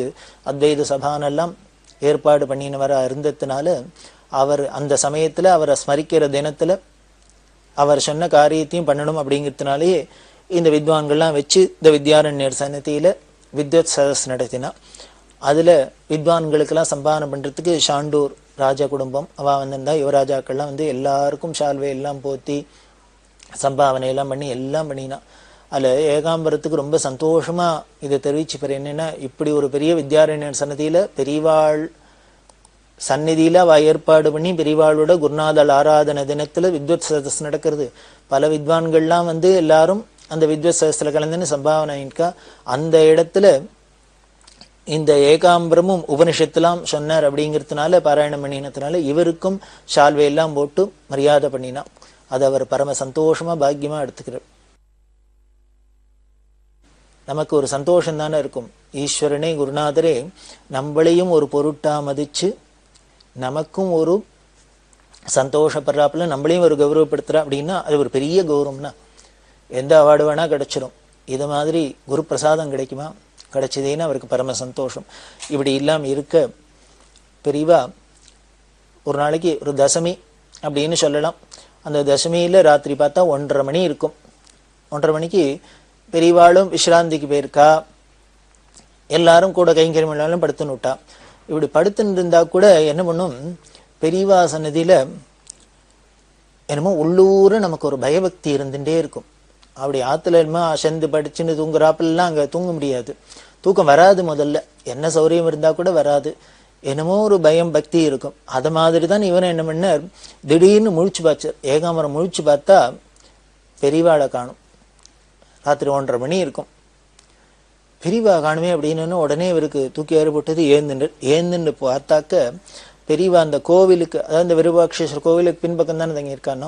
அத்வைத சபானெல்லாம் ஏற்பாடு பண்ணினவரா இருந்ததுனால அவர் அந்த சமயத்துல அவரை ஸ்மரிக்கிற தினத்துல அவர் சொன்ன காரியத்தையும் பண்ணணும் அப்படிங்கிறதுனாலேயே இந்த வித்வான்கள்லாம் வச்சு இந்த வித்யாரண்யர் சன்னதியில வித்வத் சதஸ் நடத்தினா. அதுல வித்வான்களுக்கெல்லாம் சம்பாதனை பண்றதுக்கு ஷாண்டூர் ராஜா குடும்பம் அவ வந்திருந்தா. யுவராஜாக்கள்லாம் வந்து எல்லாருக்கும் சால்வை எல்லாம் போத்தி சம்பாவனை எல்லாம் பண்ணி எல்லாம் பண்ணினா. அதுல ஏகாம்பரத்துக்கு ரொம்ப சந்தோஷமா இதை தெரிவிச்சுப்பாரு. என்னன்னா, இப்படி ஒரு பெரிய வித்யாரண்யர் சன்னதியில பெரியவாள் சந்நிதியில அவ ஏற்பாடு பண்ணி பெரியவாளோட குருநாதல் ஆராதனை தினத்துல வித்வத் சதஸ் நடக்கிறது. பல வித்வான்கள்லாம் வந்து எல்லாரும் அந்த வித்வத் சதஸ்ல கலந்துன்னு சம்பாவனைக்கா அந்த இடத்துல இந்த ஏகாம்பரமும் உபனிஷத்துலாம் சொன்னார் அப்படிங்கிறதுனால பாராயணம் பண்ணினதுனால இவருக்கும் ஷால்வை எல்லாம் போட்டு மரியாதை பண்ணினா. அது அவர் பரம சந்தோஷமா பாக்கியமா எடுத்துக்கிறார். நமக்கு ஒரு சந்தோஷம் தானே இருக்கும். ஈஸ்வரனே குருநாதரே நம்மளையும் ஒரு பொருட்டா மதிச்சு நமக்கும் ஒரு சந்தோஷப்படுறாப்புல நம்மளையும் ஒரு கௌரவப்படுத்துறா அப்படின்னா அது ஒரு பெரிய கௌரவம்னா. எந்த அவார்டு வேணா கிடைச்சிடும். இது மாதிரி குரு பிரசாதம் கிடைக்குமா? கிடைச்சதேன்னு அவருக்கு பரம சந்தோஷம். இப்படி இல்லாம இருக்க பெரியவா ஒரு நாளைக்கு ஒரு தசமி அப்படின்னு சொல்லலாம். அந்த தசமியில ராத்திரி பார்த்தா 1:30 மணி இருக்கும். 1:30 மணிக்கு பெரியவாளும் விஸ்ராந்திக்கு போயிருக்கா. எல்லாரும் கூட கைங்கரியம் இல்லாலும் படுத்துன்னு விட்டா. இப்படி படுத்துன்னு இருந்தா கூட என்ன பண்ணும், பெரியவா சன்னதியில என்னமோ உள்ளூர நமக்கு ஒரு பயபக்தி இருந்துட்டே இருக்கும். அப்படி ஆத்துல என்னமோ அசந்து படிச்சுன்னு தூங்குறாப்பெல்லாம் அங்க தூங்க முடியாது. தூக்கம் வராது. முதல்ல என்ன சௌரியம் இருந்தா கூட வராது. என்னமோ ஒரு பயம் பக்தி இருக்கும். அது மாதிரி தான் இவன் என்ன பண்ணார், திடீர்னு முழிச்சு பார்த்தார். ஏகாம்பரம் முழிச்சு பார்த்தா பெரியவாளை காணும். ராத்திரி 1:30 மணி இருக்கும். பெரியவா காணுமே அப்படின்னு உடனே இவருக்கு தூக்கி ஏறுபட்டது. ஏந்துன்னு பார்த்தாக்க பெரியவா அந்த கோவிலுக்கு, அதாவது இந்த விருபாட்சேஸ்வரர் கோவிலுக்கு பின்பக்கம் தானே தங்கி இருக்கானோ,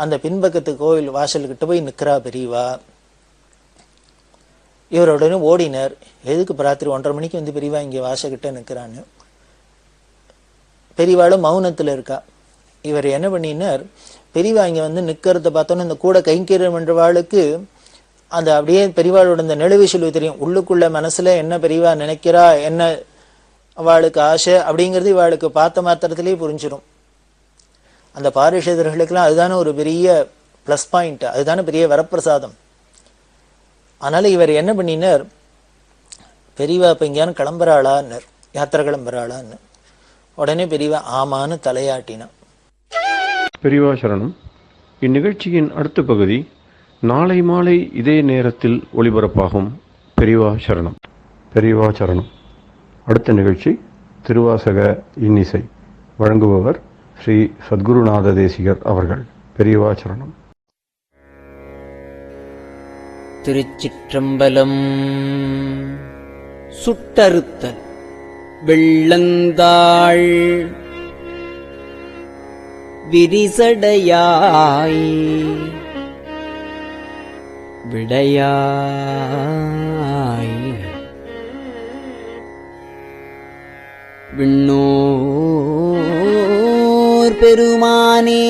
அந்த பின்பக்கத்து கோவில் வாசல்கிட்ட போய் நிற்கிறா பெரியவா. இவர் உடனே ஓடினார். எதுக்கு ராத்திரி 1:30 மணிக்கு வந்து பெரியவா இங்கே வாசல்கிட்ட நிற்கிறான்னு. பெரியவாளும் மௌனத்துல இருக்கா. இவர் என்ன பண்ணினார், பெரியவா இங்க வந்து நிக்கிறத பார்த்தோன்னு இந்த கூட கைங்கரியம் என்றவாளுக்கு அந்த அப்படியே பெரியவாளோட இந்த நெழுவி சொல்லி தெரியும். உள்ளுக்குள்ள மனசுல என்ன பெரியவா நினைக்கிறா, என்ன அவளுக்கு ஆசை அப்படிங்கிறது இவாளுக்கு பார்த்த மாத்திரத்திலேயே புரிஞ்சிடும். அந்த பாரிஷதர்களுக்கெல்லாம் அதுதானே ஒரு பெரிய பிளஸ் பாயிண்ட், அதுதானே பெரிய வரப்பிரசாதம். அதனால இவர் என்ன பண்ணினார், பெரியவா இப்ப எங்கேயானு கிளம்புறாளான்னர், யாத்திரை கிளம்புறாளான்னு. உடனே பெரியவா ஆமான்னு தலையாட்டினான். பெரியவா சரணம். இந்நிகழ்ச்சியின் அடுத்த பகுதி நாளை மாலை இதே நேரத்தில் ஒளிபரப்பாகும். பெரியவா சரணம். பெரியவா சரணம். அடுத்த நிகழ்ச்சி திருவாசக இன்னிசை. வழங்குபவர் ஸ்ரீ சத்குருநாத தேசிகர் அவர்கள். பெரியவா சரணம். திருச்சிற்றம்பலம். சுட்டறுத்த வெள்ளந்தாள் விரிசடையாய் விடையாய் விண்ணோர் பெருமானே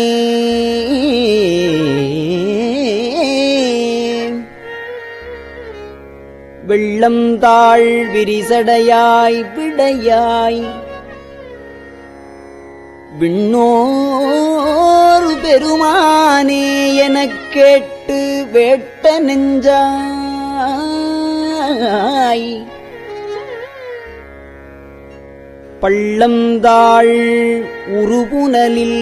வெள்ளந்தாள் விரிசடையாய் விடையாய் விண்ணோர் பெருமானே எனக் கேட்டு வேட்ட நெஞ்சாய் பள்ளந்தாள் உருபுனலில்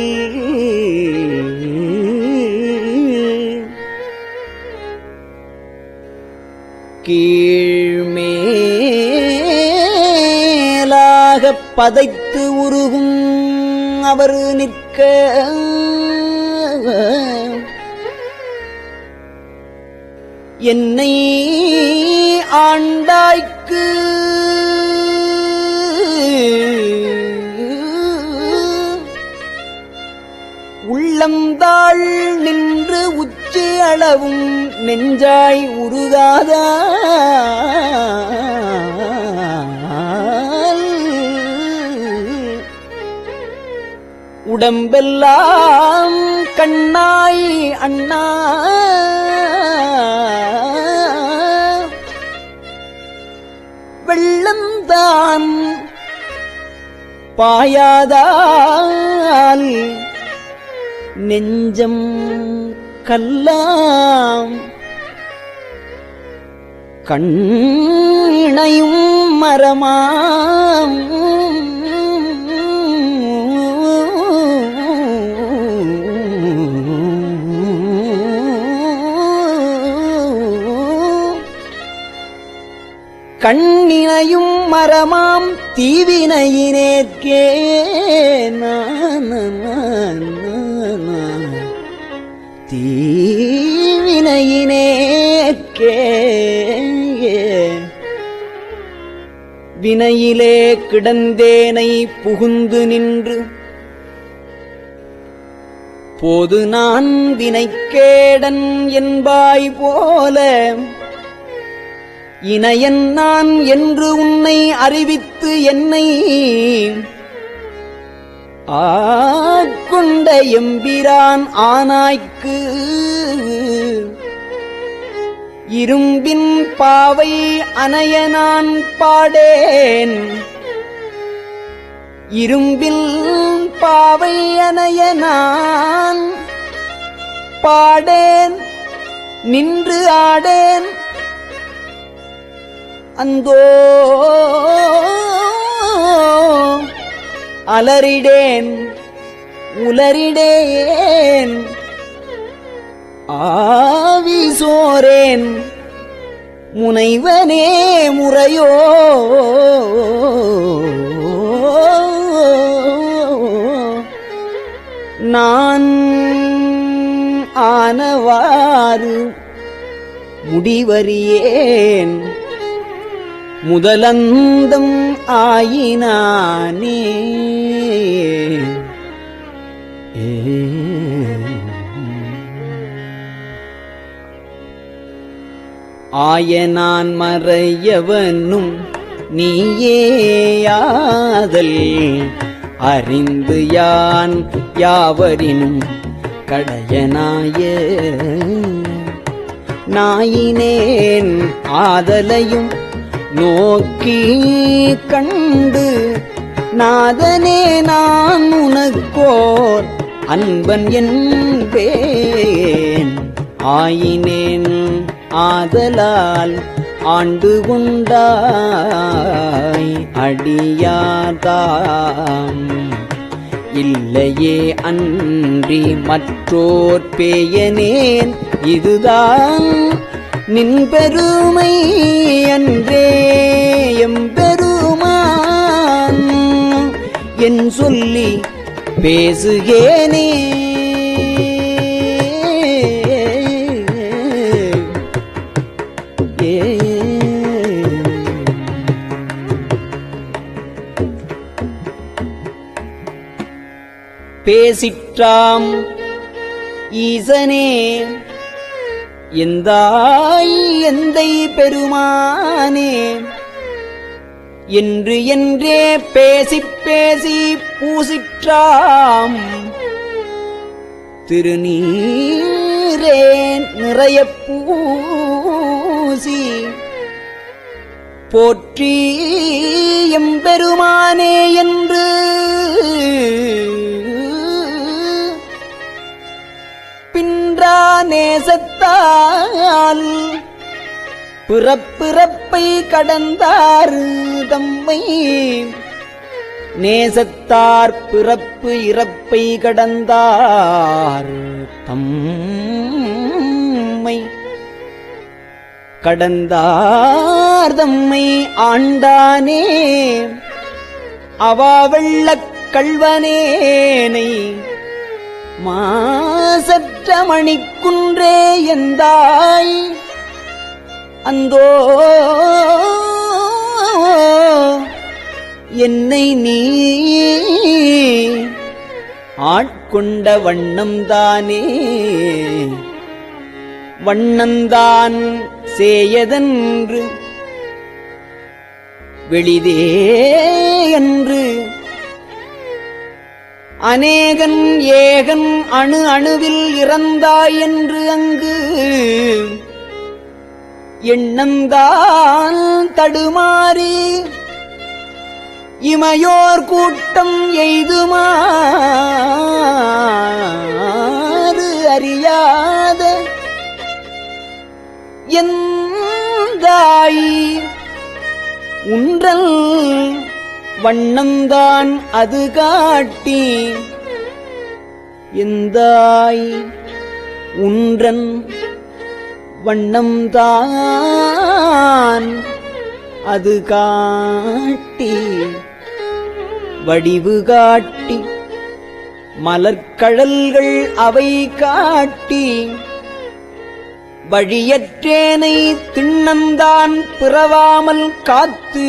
கீழ்மேலாகப் பதைத்து உருகும் அவர் நிற்க என்னை ஆண்டாய்க்கு உள்ளம்தாள் நின்று உச்சி அளவும் நெஞ்சாய் உருகாத உடம்பெல்லாம் கண்ணாய் அண்ணா வெள்ளம்தான் பாயாதால் நெஞ்சம் கல்லாம் கண்ணையும் மரமாம் கண்ணினையும் மரமாம் தீவினையினேற்கே தீவினையினேற்கே வினையிலே கிடந்தேனை புகுந்து நின்று போது நான் வினைக்கேடன் என்பாய் போல இணையன் நான் என்று உன்னை அறிவித்து என்னை ஆட்கொண்ட எம்பிரான் ஆனாய்க்கு இரும்பின் பாவை அணைய நான் பாடேன் இரும்பில் பாவை அணைய நான் பாடேன் நின்று ஆடேன் அந்தோ அலறிடேன் உலரிடேன் ஆவி சோரேன் முனைவனே முறையோ நான் ஆனவாறு முடிவறியேன் முதலந்தம் ஆயினானே ஆயனான் மறையவனும் நீயேயாதல் அறிந்து யான் யாவரினும் கடையனாய நாயினேன் ஆதலையும் நோக்கி கண்டு நாதனே நான் உனக்கோர் அன்பன் என்பேன் ஆயினேன் ஆதலால் ஆண்டு கொண்டாய் அடியாதாம் இல்லையே அன்றி மற்றோர் பேயனேன் இதுதான் நின் பெருமை அன்றே எம்பெருமான் என் சொல்லி பேசுகேனே பேசிற்றாம் ஈசனே எந்தாய் எந்தை பெருமானே என்று என்றே பேசிப் பேசி பூசிற்றாம் திருநீரே நிறைய பூசி போற்றி எம்பெருமானே என்று பின்றா நேசத்தால் பிறப்பிறப்பை கடந்தார் தம்மை நேசத்தார் பிறப்பு இறப்பை கடந்தார் தம்மை கடந்தார் தம்மை ஆண்டானே அவாவெள்ளக் கள்வனேனை மாசற்ற மணிக்குன்றே எந்தாய் அந்தோ என்னை நீ ஆட்கொண்ட வண்ணம்தானே வண்ணந்தான் சேயதென்று வெளிதே என்று அநேகன் ஏகன் அணு அணுவில் இறந்தாய் என்று அங்கு எண்ணந்தான் தடுமாறி இமையோர் கூட்டம் எய்துமாறு அறியாத எந்தாய் உன்றல் வண்ணந்தான் அது காட்டி எந்தாய் உன்றன் வண்ணம்தான் அது காட்டி வடிவு காட்டி மலர்கழல்கள் அவை காட்டி வழியற்றேனை திண்ணந்தான் பிறவாமல் காத்து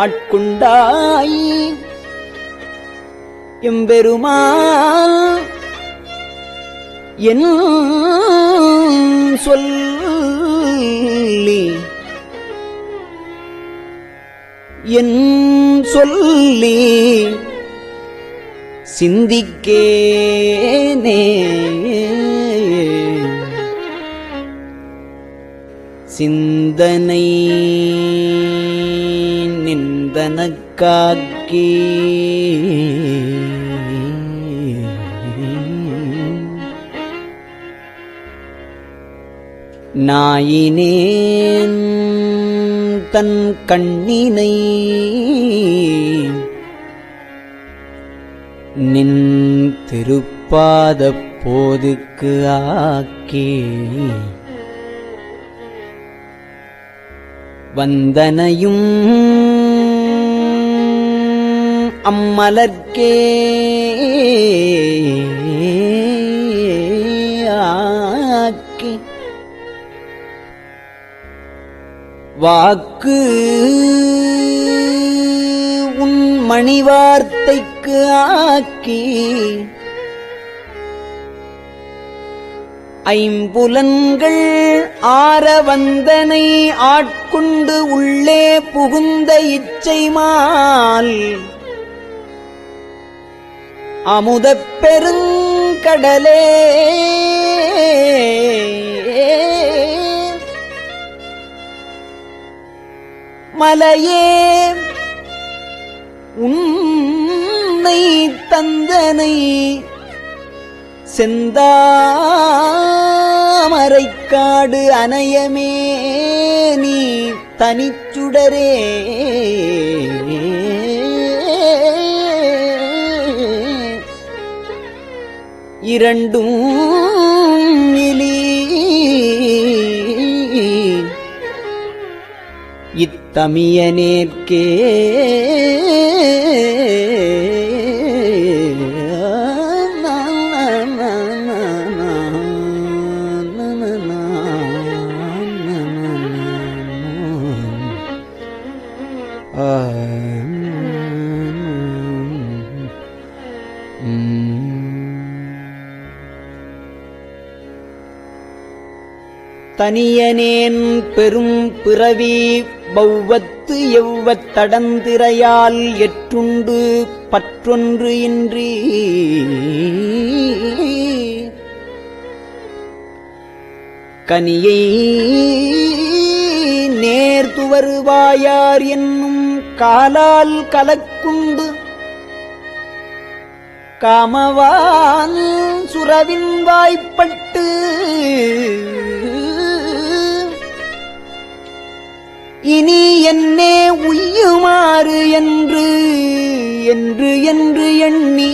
ஆட்கொண்டாய் எம்பெருமான் என் சொல்லி என் சொல்லி சிந்திக்கேனே சிந்தனை நிந்தனக்காக்கி நாயினேன் தன் கண்ணினை நின் திருப்பாதப் போதுக்கு ஆக்கி வந்தனையும் அம்மலர்க்கே ஆக்கி வாக்கு உன் மணிவார்த்தைக்கு ஆக்கி ஐம்புலன்கள் ஆர வந்தனை ஆட்கொண்டு உள்ளே புகுந்த இச்சைமால் அமுதப் பெருங்கடலே மலையே உன்னை தந்தனை செந்தாமரைக்காடு அனையமே நீ தனிச்சுடரே இரண்டும் இலி இத்தமியனேற்கே தனியனேன் பெரும் பிறவி பௌவத்து எவ்வத் தடந்திரையால் எற்றுண்டு பற்றொன்று இன்றி கனியை நேர்த்துவருவாயார் என்னும் காலால் கலக்குண்டு காமவான் சுரவின் வாய்ப்பட்டு இனி என்னே உய்யுமாறு என்று என்று என்று எண்ணி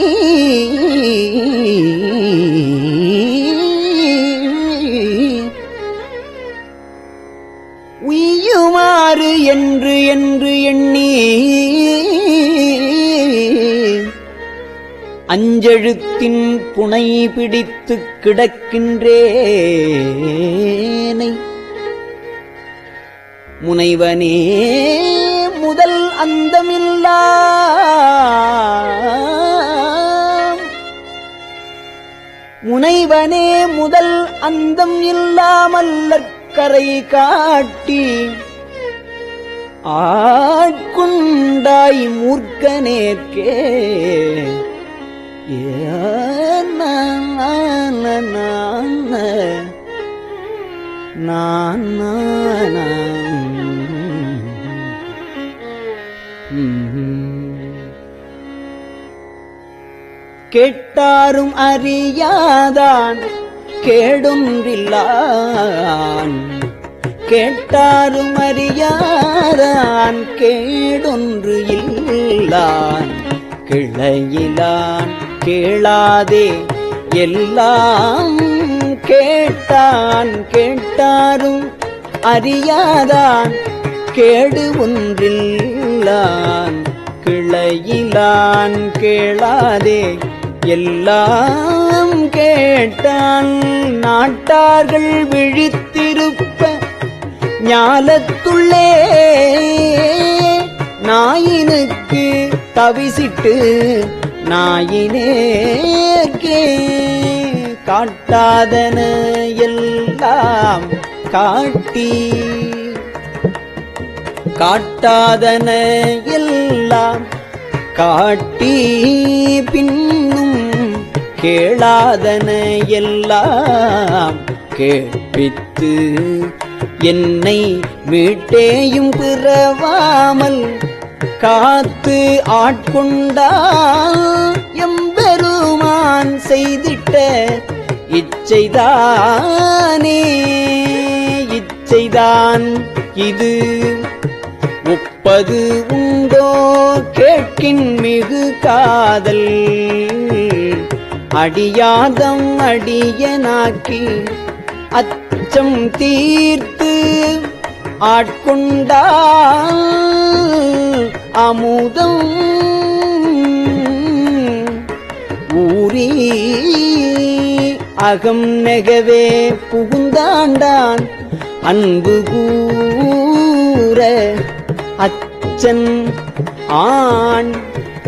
அஞ்செழுத்தின் புனை பிடித்துக் கிடக்கின்றேனை முனைவனே முதல் அந்தமில்லா முனைவனே முதல் அந்தம் இல்லாமல்லற்கரை காட்டி ஆட்குண்டாய் மூர்க்கனேற்கே கேட்டாரும் அறியாதான் கேடொன்றில்லான் கேட்டாரும் அறியாதான் கேடொன்று இல்லான் கிளையிலான் கேளாதே எல்லாம் கேட்டான் கேட்டாரும் அறியாதான் கேடு ஒன்றில்லான் கிளையிலான் கேளாதே எல்லாம் கேட்டான் நாட்டார்கள் விழித்திருப்ப ஞாலத்துள்ளே நாயினுக்கு தவிசிட்டு நாயினேற்கே காட்டாதன எல்லாம் காட்டி காட்டாதன எல்லாம் காட்டி பின்னும் கேளாதன எல்லாம் கேட்பித்து என்னை மீட்டேயும் பிறவாமல் காத்து ஆட்கொண்டால் எம்பெருமான் செய்திட்ட இச்சைதானே இச்சைதான் இது ஒப்பது உண்டோ கேட்கின் மிகு காதல் அடியாதம் அடியனாக்கி அச்சம் தீர்த்து ஆட்கொண்டால் அமுதம் ஊரி அகம் நெகவே புகுந்தாண்டான் அன்பு கூற அச்சன் ஆண்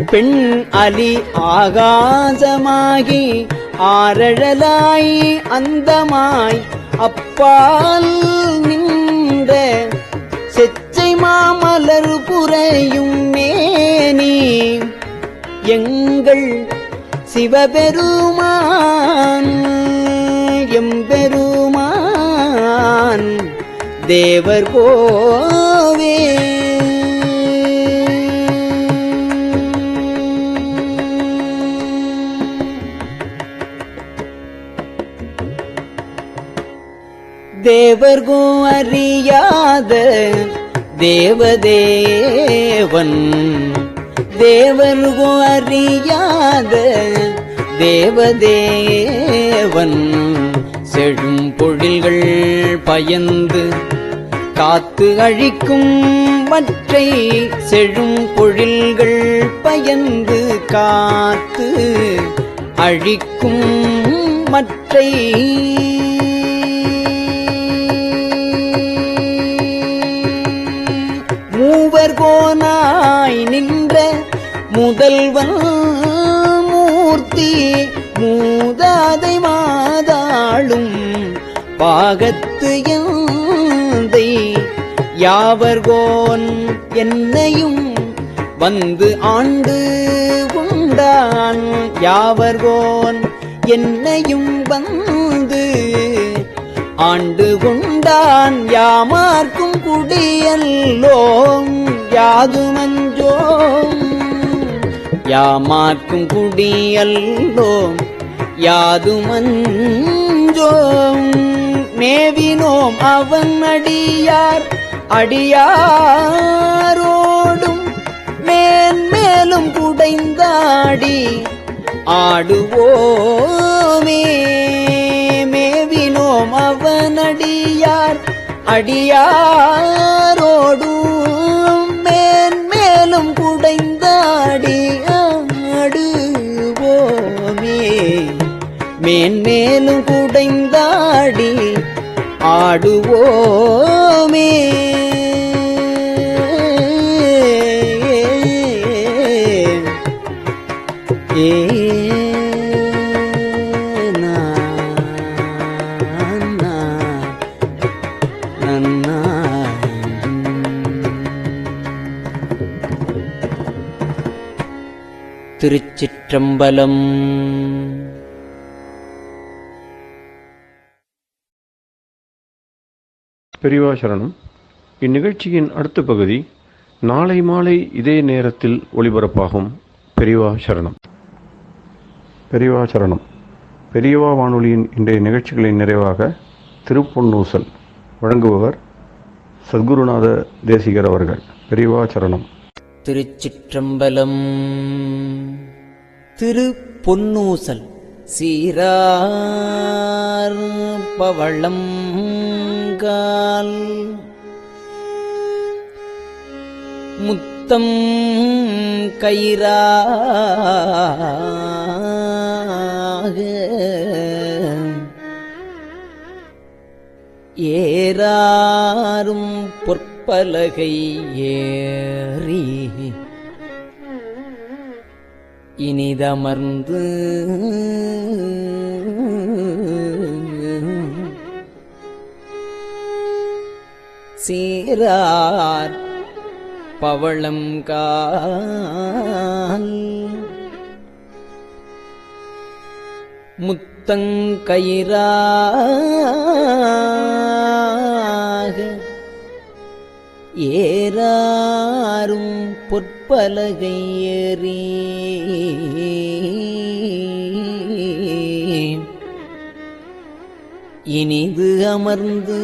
பெண் அலி ஆகாசமாகி ஆரழலாய் அந்தமாய் அப்பால் நின்ற செச்சை மாமலர் புரையும் மேனி எங்கள் சிவபெருமான் எம்பெருமான் தேவர் கோவே தேவர்கோ அறியாத தேவதேவன் தேவர்கோ அறியாத தேவதேவன் செழும் பொழில்கள் பயந்து காத்து அழிக்கும் மற்றை செழும் பொழில்கள் பயந்து காத்து அழிக்கும் மற்றை மூவர் கோனாய் நின்ற முதல்வன் மூர்த்தி மூதாதை மாதாளும் பாகத்து எந்தை யாவர்கோன் என்னையும் வந்து ஆண்டு உண்டான் யாவர்கோன் என்னையும் வந்து ஆண்டு கொண்டான் யாமார்க்கும் குடியல்லோம் யாதுமஞ்சோம் யாமார்க்கும் குடியல்லோம் யாதுமஞ்சோம் மேவினோம் அவன் அடியார் அடியாரோடும் மேன்மேலும் குடைந்தாடி ஆடுவோமே மேவினோம் அவனடியார் அடியாரோடும் மேன்மேலும் குடைந்தாடி ஆடுவோம் மேன்மேலும் குடைந்தாடி ஆடுவோமே. திருச்சிற்றம்பலம். பெரியவா சரணம். இந்நிகழ்ச்சியின் அடுத்த பகுதி நாளை மாலை இதே நேரத்தில் ஒளிபரப்பாகும். பெரியவா சரணம். பெரியவா சரணம். பெரியவா வானொலியின் இன்றைய நிகழ்ச்சிகளின் நிறைவாக திருப்பொன்னூசல் வழங்குபவர் சத்குருநாத தேசிகர் அவர்கள். பெரியவா சரணம். திருச்சிற்றம்பலம். திருப்பொன்னூசல். சீரார் பவளம் கால் முத்தம் கயிறாக ஏறாரும் பொற்பலகை ஏறி இனிதமர்ந்து சீரார் பவளம் கால் முத்தங்கயிறாக ஏறாரும் பொற்பலகை ஏறி இனிது அமர்ந்து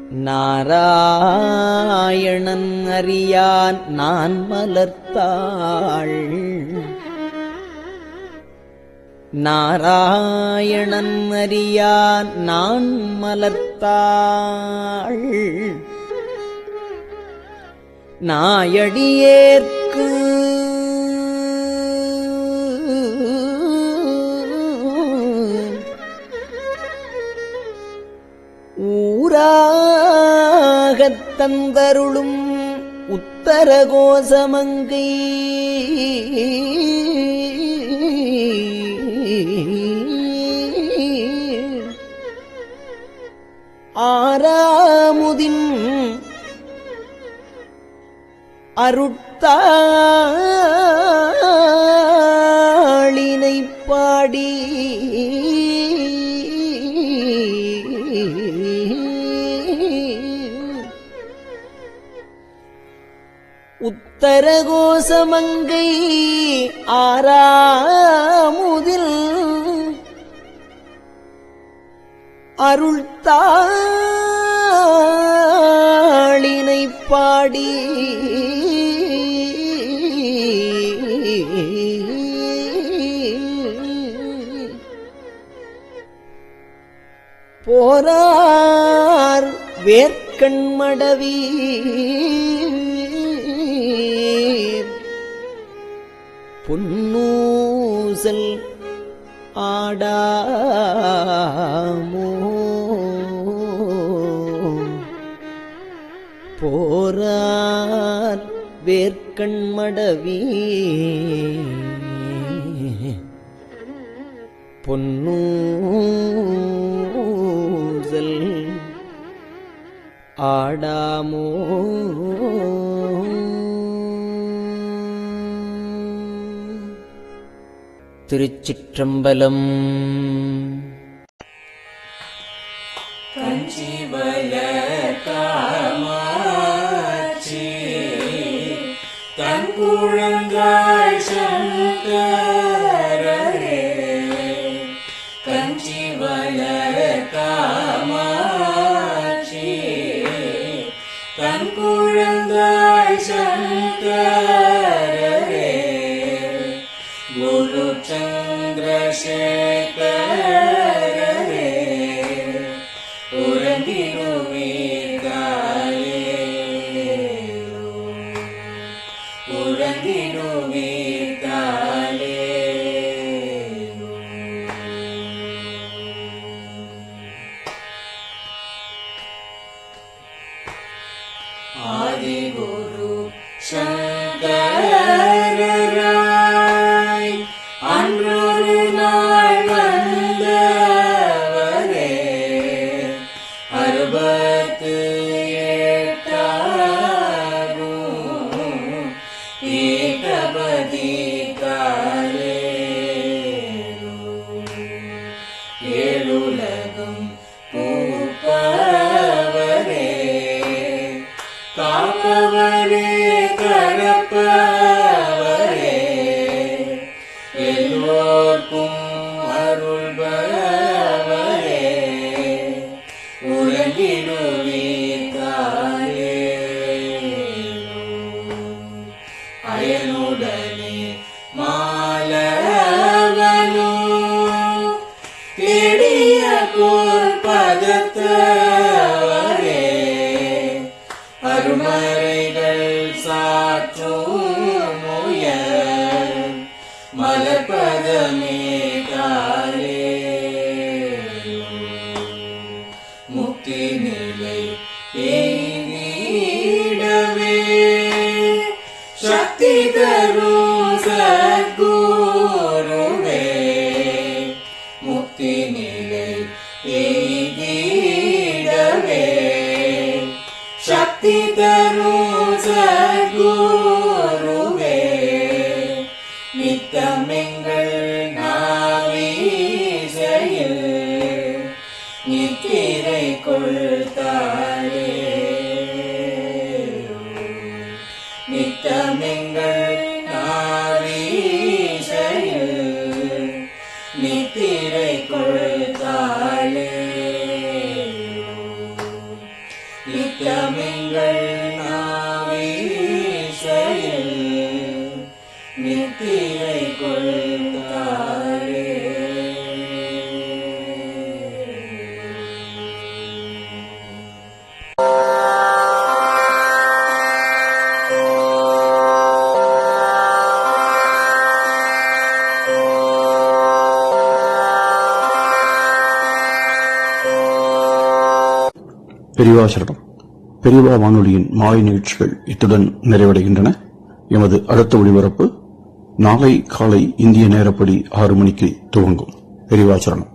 நாராயணன் அறியான் நான் மலர்த்தாள். நாராயணன் அறியான் நான் மலர்த்தாள். நாயடியேற்கு ஊராகத் தந்தருளும் உத்தர கோசமங்கை ஆராமுதின் அருட்தாளினை பாடி உத்தர கோசமங்கை ஆராமுதில் அருள்தாளினை பாடி போரார் வேர்க்கண்மடவி பொன்னூசல் ஆடாமோ போரார் வேர்க்கண்மடவி பொன்னூசல் ஆடாமோ. திருச்சிற்றம்பலம். உறங்கிடுவீர்களே மலர்பதமே தாரே முக்தி நிலை எய்திடவே சக்தி தரும் சத்குருவே முக்தி நிலை எய்திடவே சக்தி தரும் சத்குருவே நித்தமெங்கள் நாவீசையில் நித்திரை கொள்தாளே நித்தமெங்கள் நாவீசையில் நித்திரை கொள்தாளே நித்தமெங்கள் நாவீசையில் நித்திரை கொள்தாளே பெரியவா சரணம். பெரியவா வானொலியின் மாலை நிகழ்ச்சிகள் இத்துடன் நிறைவடைகின்றன. எமது அடுத்த ஒளிபரப்பு நாளை காலை இந்திய நேரப்படி 6 மணிக்கு துவங்கும். பெரியவா சரணம்.